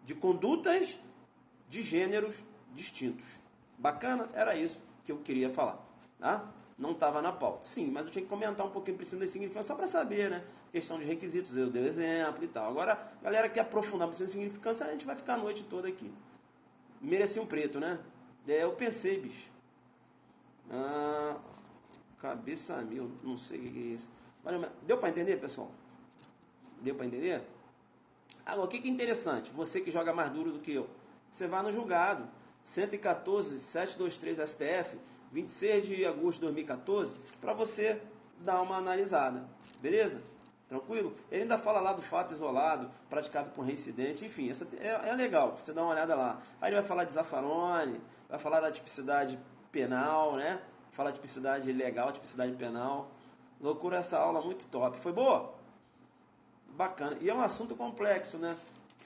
De condutas de gêneros distintos. Bacana? Era isso que eu queria falar, tá? Não estava na pauta. Sim, mas eu tinha que comentar um pouquinho por cima da insignificância só para saber, né? Questão de requisitos, eu dei exemplo e tal. Agora, galera que aprofundar por cima da insignificância, a gente vai ficar a noite toda aqui. Merecia um preto, né? Eu pensei, bicho. Cabeça mil, não sei o que é isso. Deu para entender, pessoal? Deu para entender? Agora, o que é interessante? Você que joga mais duro do que eu. Você vai no julgado. 114.723 STF, 26 de agosto de 2014, para você dar uma analisada, beleza? Tranquilo? Ele ainda fala lá do fato isolado, praticado por reincidente, enfim, essa é legal, você dá uma olhada lá. Aí ele vai falar de Zaffaroni, vai falar da tipicidade penal, né? Fala de tipicidade legal, tipicidade penal. Loucura essa aula, muito top. Foi boa? Bacana. E é um assunto complexo, né?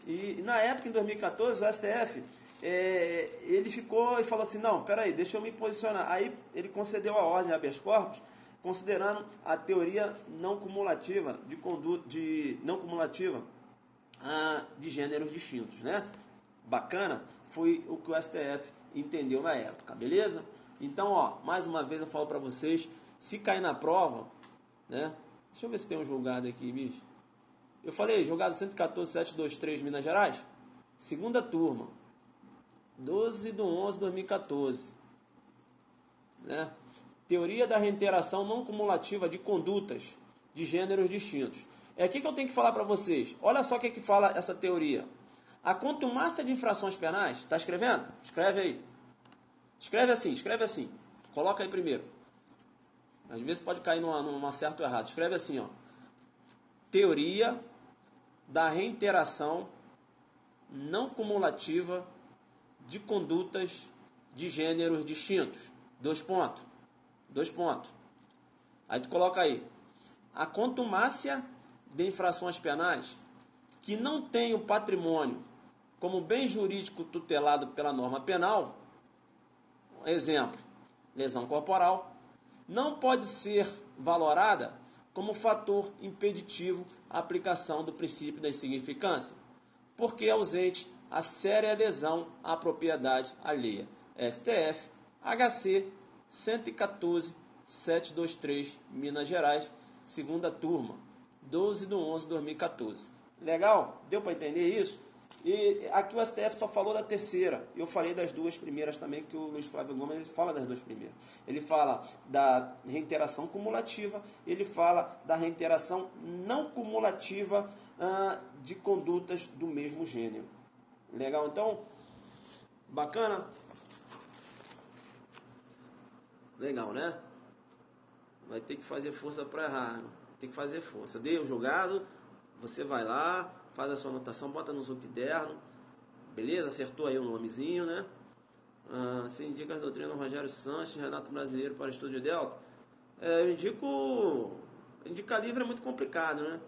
E na época, em 2014, o STF... ele ficou e falou assim, não, peraí, deixa eu me posicionar. Aí ele concedeu a ordem habeas corpus, considerando a teoria não cumulativa de conduta, de gêneros distintos, né? Bacana, foi o que o STF entendeu na época, beleza? Então, mais uma vez eu falo para vocês, se cair na prova, né? Deixa eu ver se tem um julgado aqui, bicho. Eu falei, julgado 114.723 Minas Gerais, segunda turma. 12 de 11 de 2014. Né? Teoria da reiteração não cumulativa de condutas de gêneros distintos. É aqui que eu tenho que falar para vocês. Olha só o que fala essa teoria. A contumácia de infrações penais... Está escrevendo? Escreve aí. Escreve assim. Coloca aí primeiro. Às vezes pode cair numa certa ou errada. Escreve assim, Teoria da reiteração não cumulativa de condutas de gêneros distintos. 2 pontos. Aí tu coloca aí. A contumácia de infrações penais que não tem o patrimônio como bem jurídico tutelado pela norma penal, exemplo, lesão corporal, não pode ser valorada como fator impeditivo à aplicação do princípio da insignificância, porque é ausente a séria lesão à propriedade alheia. STF, HC 114.723, Minas Gerais, segunda turma, 12/11/2014. Legal? Deu para entender isso? E aqui o STF só falou da terceira. Eu falei das duas primeiras também, que o Luiz Flávio Gomes ele fala das duas primeiras. Ele fala da reiteração cumulativa, ele fala da reiteração não cumulativa de condutas do mesmo gênero. Legal, então? Bacana? Legal, né? Vai ter que fazer força para errar. Tem que fazer força. Dei o julgado, você vai lá, faz a sua anotação, bota no Zucderno, beleza? Acertou aí o nomezinho, né? Se indica a doutrina do Rogério Sanches, Renato Brasileiro para Estúdio Delta. Eu indico... Indicar livro é muito complicado, né?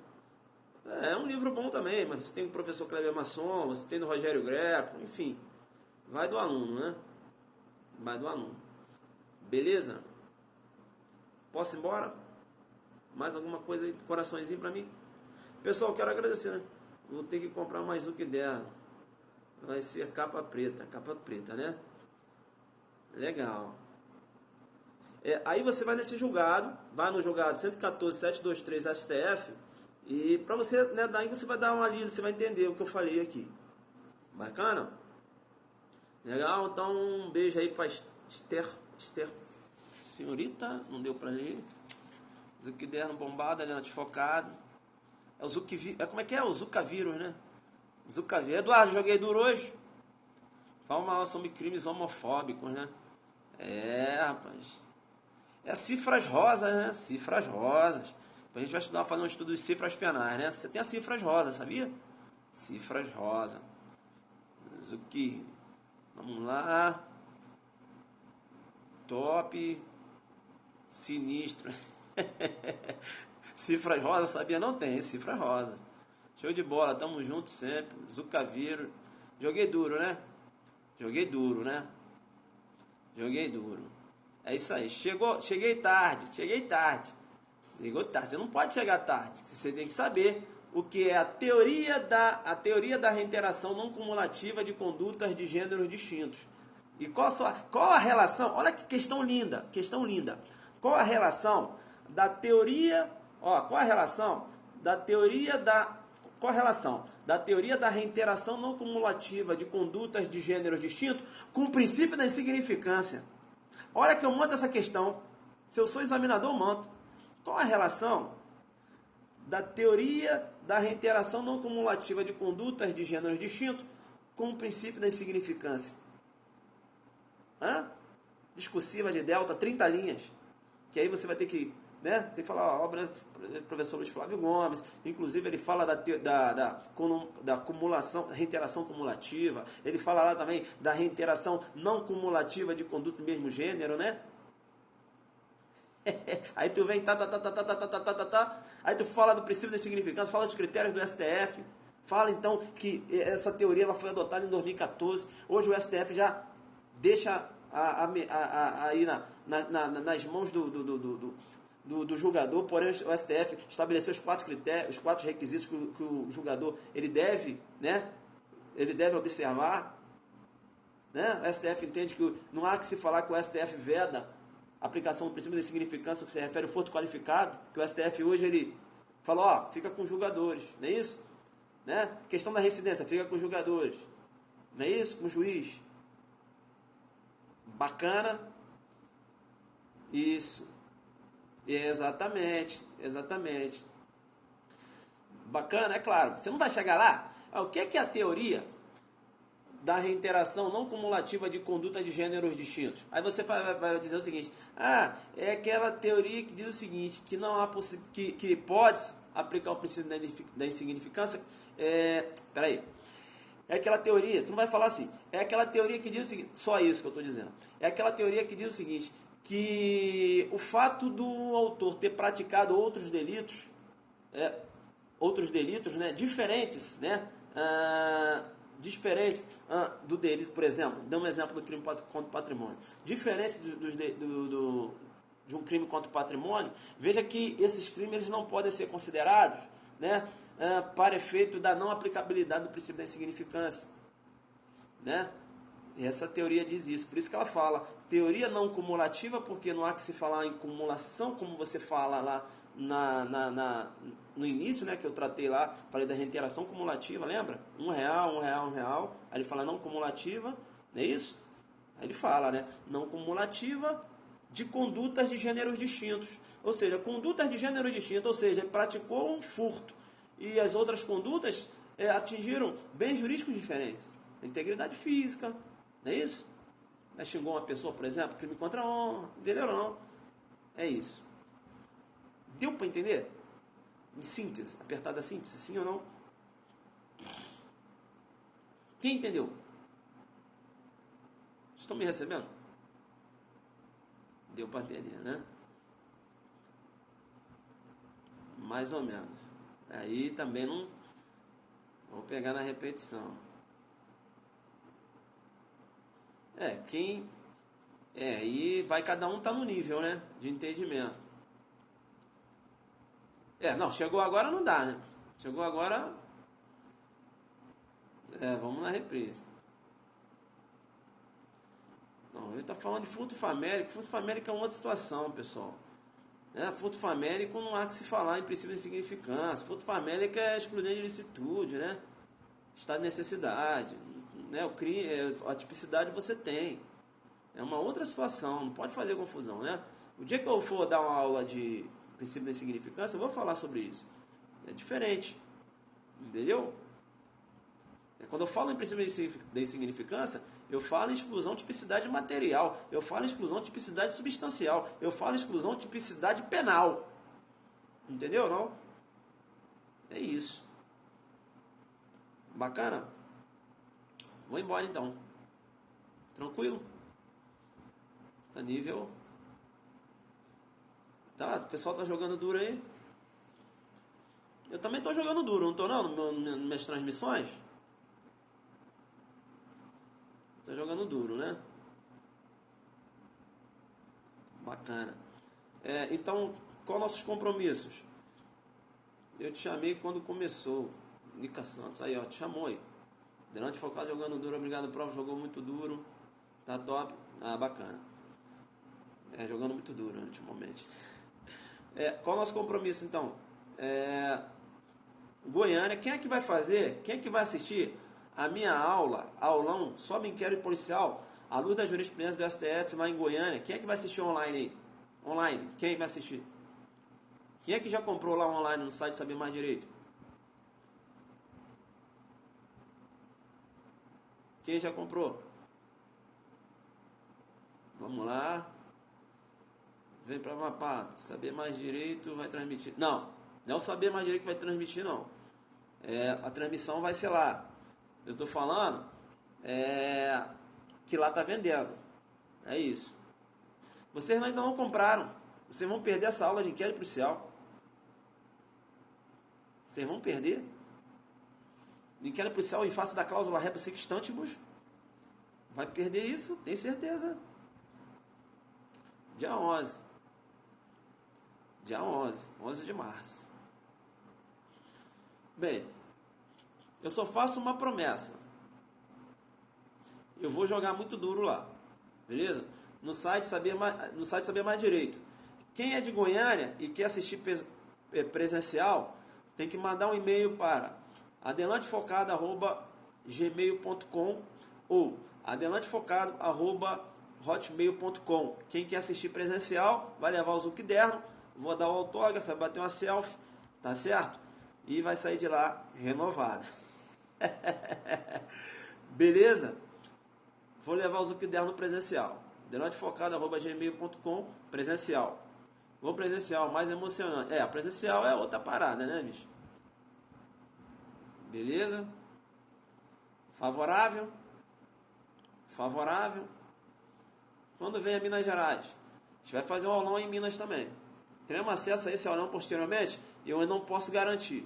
É um livro bom também, mas você tem o professor Kleber Masson, você tem o Rogério Greco, enfim. Vai do aluno, né? Vai do aluno. Beleza? Posso ir embora? Mais alguma coisa aí, coraçõezinho pra mim? Pessoal, quero agradecer, né? Vou ter que comprar mais um que der. Vai ser capa preta, né? Legal. Aí você vai nesse julgado, vai no julgado 114.723 STF, e pra você, né, daí você vai dar uma lida, você vai entender o que eu falei aqui. Bacana? Legal, então um beijo aí pra Esther, senhorita, não deu pra ler. Zucderno bombado, ali desfocado. É o como é que é? O Zucavírus, né? Zucavírus. Eduardo, joguei duro hoje. Fala uma aula sobre crimes homofóbicos, né? Rapaz. É cifras rosas, né? Cifras rosas. A gente vai fazer um estudo de cifras penais, né? Você tem as cifras rosas, sabia? Cifras rosas. Vamos lá. Top. Sinistro. Cifras rosas, sabia? Não tem, cifras rosas. Show de bola, tamo junto sempre. Zucavírus. Joguei duro, né? Joguei duro. É isso aí. Cheguei tarde. Chegou tarde. Você não pode chegar tarde. Você tem que saber o que é a teoria da reiteração não cumulativa de condutas de gêneros distintos. E qual a relação? Olha que questão linda. Qual a relação da teoria... qual a relação da teoria da reiteração não cumulativa de condutas de gêneros distintos com o princípio da insignificância? Olha que eu monto essa questão. Se eu sou examinador, eu monto. Qual a relação da teoria da reiteração não cumulativa de condutas de gêneros distintos com o princípio da insignificância? Discursiva de delta, 30 linhas. Que aí você vai ter que... né? Tem que falar a obra do professor Luiz Flávio Gomes, inclusive ele fala da acumulação, reiteração cumulativa, ele fala lá também da reiteração não cumulativa de conduta do mesmo gênero, né? Aí tu vem, aí tu fala do princípio da insignificância, fala dos critérios do STF, fala então que essa teoria ela foi adotada em 2014, hoje o STF já deixa aí nas mãos do julgador, porém o STF estabeleceu os 4 critérios, os 4 requisitos que o julgador ele deve observar, né? O STF entende que não há que se falar que o STF veda a aplicação do princípio da insignificância, que se refere ao furto qualificado, que o STF hoje ele fala, fica com os julgadores, não é isso? Né? Questão da reincidência, fica com os julgadores, não é isso? Com o juiz. Bacana? Isso. Exatamente. Bacana, é claro. Você não vai chegar lá. O que é a teoria da reiteração não cumulativa de conduta de gêneros distintos? Aí você vai dizer o seguinte: é aquela teoria que diz o seguinte, que não há que pode aplicar o princípio da insignificância. Peraí. É aquela teoria, tu não vai falar assim, é aquela teoria que diz o seguinte, só isso que eu estou dizendo, é aquela teoria que diz o seguinte, que o fato do autor ter praticado outros delitos, né, diferentes, né, do delito, por exemplo, dá um exemplo do crime contra o patrimônio, diferente de um crime contra o patrimônio, veja que esses crimes eles não podem ser considerados, né, para efeito da não aplicabilidade do princípio da insignificância. né? E essa teoria diz isso, por isso que ela fala teoria não cumulativa, porque não há que se falar em cumulação, como você fala lá no início, né, que eu tratei lá, falei da reiteração cumulativa, lembra? R$ 1, R$ 1, aí ele fala não cumulativa, não é isso? Aí ele fala, né, não cumulativa de condutas de gêneros distintos, ou seja, condutas de gênero distinto, ou seja, ele praticou um furto, e as outras condutas atingiram bens jurídicos diferentes, integridade física, não é isso? Xingou uma pessoa, por exemplo, crime contra a honra, entendeu ou não? É isso. Deu para entender? Em síntese, apertada síntese, sim ou não? Quem entendeu? Estão me recebendo? Deu para entender, né? Mais ou menos. Aí também não... Vou pegar na repetição. Aí vai cada um tá no nível, né? De entendimento. Não, chegou agora não dá, né? Chegou agora... vamos na reprise. Não, ele está falando de furto famélico. Furto famélico é uma outra situação, pessoal. Furto famélico não há que se falar em princípio de insignificância. Furto famélico é excludente de licitude, né? Estado de necessidade. Né? O crime, a tipicidade você tem. É uma outra situação, não pode fazer confusão, né? O dia que eu for dar uma aula de princípio da insignificância, eu vou falar sobre isso. É diferente. Entendeu? Quando eu falo em princípio da insignificância, eu falo em exclusão de tipicidade material, eu falo em exclusão de tipicidade substancial, eu falo em exclusão de tipicidade penal. Entendeu, não? É isso. Bacana? Vou embora então. Tranquilo? Tá nível... Tá, o pessoal tá jogando duro aí. Eu também tô jogando duro, não tô não? Nas minhas transmissões? Tô jogando duro, né? Bacana. Então, qual nossos compromissos? Eu te chamei quando começou. Nica Santos, aí ó, te chamou aí. Delante focado jogando duro, obrigado, prova, jogou muito duro. Tá top. Bacana. Jogando muito duro ultimamente. Qual o nosso compromisso então? Goiânia, quem é que vai fazer? Quem é que vai assistir a minha aulão sobre inquérito policial, à luz da jurisprudência do STF lá em Goiânia? Quem é que vai assistir online aí? Online, quem vai assistir? Quem é que já comprou lá online no site Saber Mais Direito? Quem já comprou? Vamos lá. Vem para Amapá. Saber Mais Direito vai transmitir. Não é o Saber Mais Direito que vai transmitir, não. A transmissão vai ser lá. Eu estou falando que lá está vendendo. É isso. Vocês ainda não compraram. Vocês vão perder essa aula de inquérito policial. Vocês vão perder. Inquérito policial em face da cláusula rebus sic stantibus. Vai perder isso, tem certeza. Dia 11. Dia 11 de março. Bem, eu só faço uma promessa. Eu vou jogar muito duro lá. Beleza? No site Saber Mais Direito. Quem é de Goiânia e quer assistir presencial, tem que mandar um e-mail para adelantefocado@gmail.com ou adelantefocado@hotmail.com. Quem quer assistir presencial vai levar o Zucderno, vou dar o autógrafo, vai bater uma selfie, tá certo? E vai sair de lá renovado. Beleza? Vou levar o Zucderno presencial. adelantefocado@gmail.com presencial. Vou presencial, mais emocionante. A presencial é outra parada, né, bicho? Beleza? Favorável? Favorável? Quando vem a Minas Gerais? A gente vai fazer um aulão em Minas também. Teremos acesso a esse aulão posteriormente? Eu não posso garantir.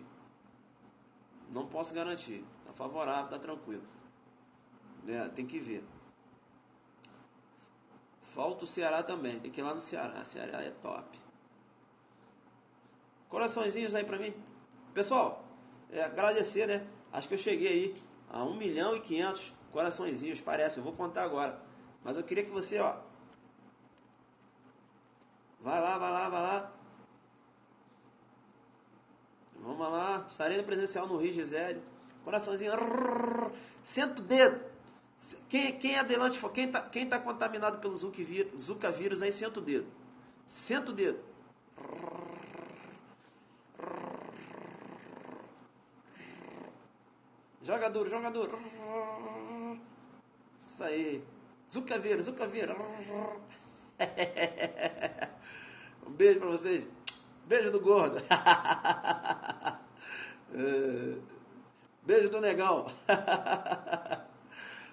Não posso garantir. Tá favorável, tá tranquilo. Tem que ver. Falta o Ceará também. Tem que ir lá no Ceará. Ceará é top. Coraçõezinhos aí pra mim. Pessoal, agradecer, né? Acho que eu cheguei aí a 1.500.000 coraçõezinhos, parece. Eu vou contar agora. Mas eu queria que você, ó, vai lá, vai lá, vai lá. Vamos lá. Estarei no presencial no Rio, Gisele. Coraçãozinho. Senta o dedo. Quem é adelante, quem tá contaminado pelo Zika vírus aí, senta o dedo. Senta o dedo. Joga duro, joga duro. Isso aí. Zika vírus, Zika vírus. Um beijo pra vocês. Beijo do gordo. Beijo do negão.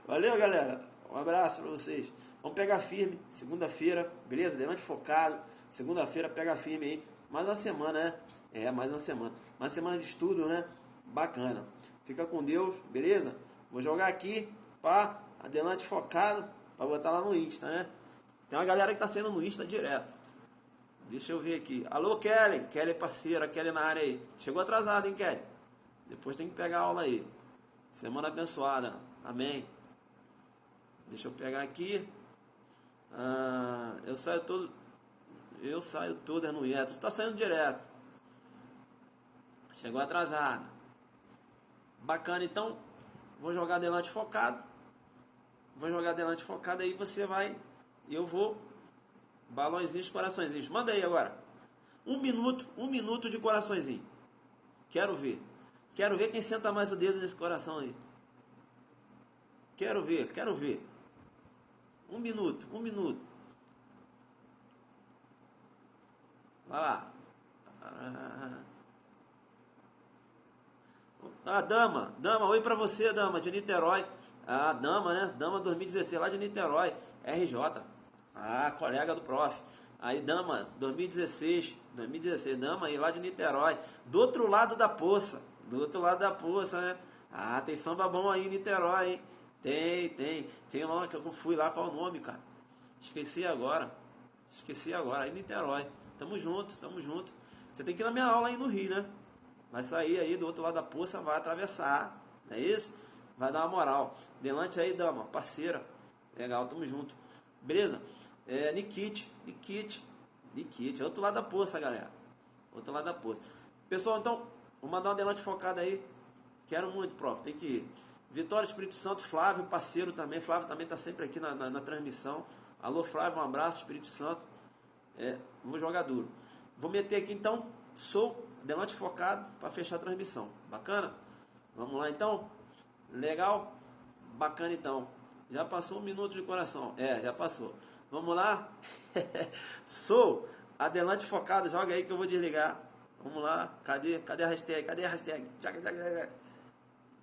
Valeu, galera. Um abraço pra vocês. Vamos pegar firme. Segunda-feira, beleza? Delante focado. Segunda-feira pega firme aí. Mais uma semana, né? Mais uma semana. Mais uma semana de estudo, né? Bacana. Fica com Deus, beleza? Vou jogar aqui, pá, adelante focado, pra botar lá no Insta, né? Tem uma galera que tá saindo no Insta direto. Deixa eu ver aqui. Alô, Kelly. Kelly parceira, Kelly na área aí. Chegou atrasado, hein, Kelly? Depois tem que pegar a aula aí. Semana abençoada. Amém. Deixa eu pegar aqui. Eu saio todo no Ieto. Você tá saindo direto. Chegou atrasado. Bacana, então. Vou jogar adelante focado. Aí você vai. Eu vou. Balõezinhos, coraçõezinhos. Manda aí agora. Um minuto de coraçõezinho. Quero ver quem senta mais o dedo nesse coração aí. Quero ver. Um minuto. Vai lá. Dama, oi pra você, dama, de Niterói. Dama, né? Dama 2016, lá de Niterói. RJ. Colega do prof. Aí, dama, 2016, dama aí lá de Niterói. Do outro lado da poça, né? Tem samba bom aí em Niterói, hein? Tem lá que eu fui lá, qual o nome, cara? Esqueci agora, aí em Niterói. Tamo junto. Você tem que ir na minha aula aí no Rio, né? Vai sair aí do outro lado da poça, vai atravessar, não é isso? Vai dar uma moral. Delante aí, dama, parceira. Legal, tamo junto. Beleza? Nikit. Outro lado da poça, galera. Outro lado da poça. Pessoal, então, vou mandar uma adelante focada aí. Quero muito, prof. Tem que ir. Vitória, Espírito Santo, Flávio, parceiro também. Flávio também tá sempre aqui na transmissão. Alô, Flávio, um abraço, Espírito Santo. Vou jogar duro. Vou meter aqui, então, sou adelante focado para fechar a transmissão. Bacana? Vamos lá, então? Legal? Bacana, então. Já passou um minuto de coração. Já passou. Vamos lá? Sou adelante focado. Joga aí que eu vou desligar. Vamos lá. Cadê a hashtag?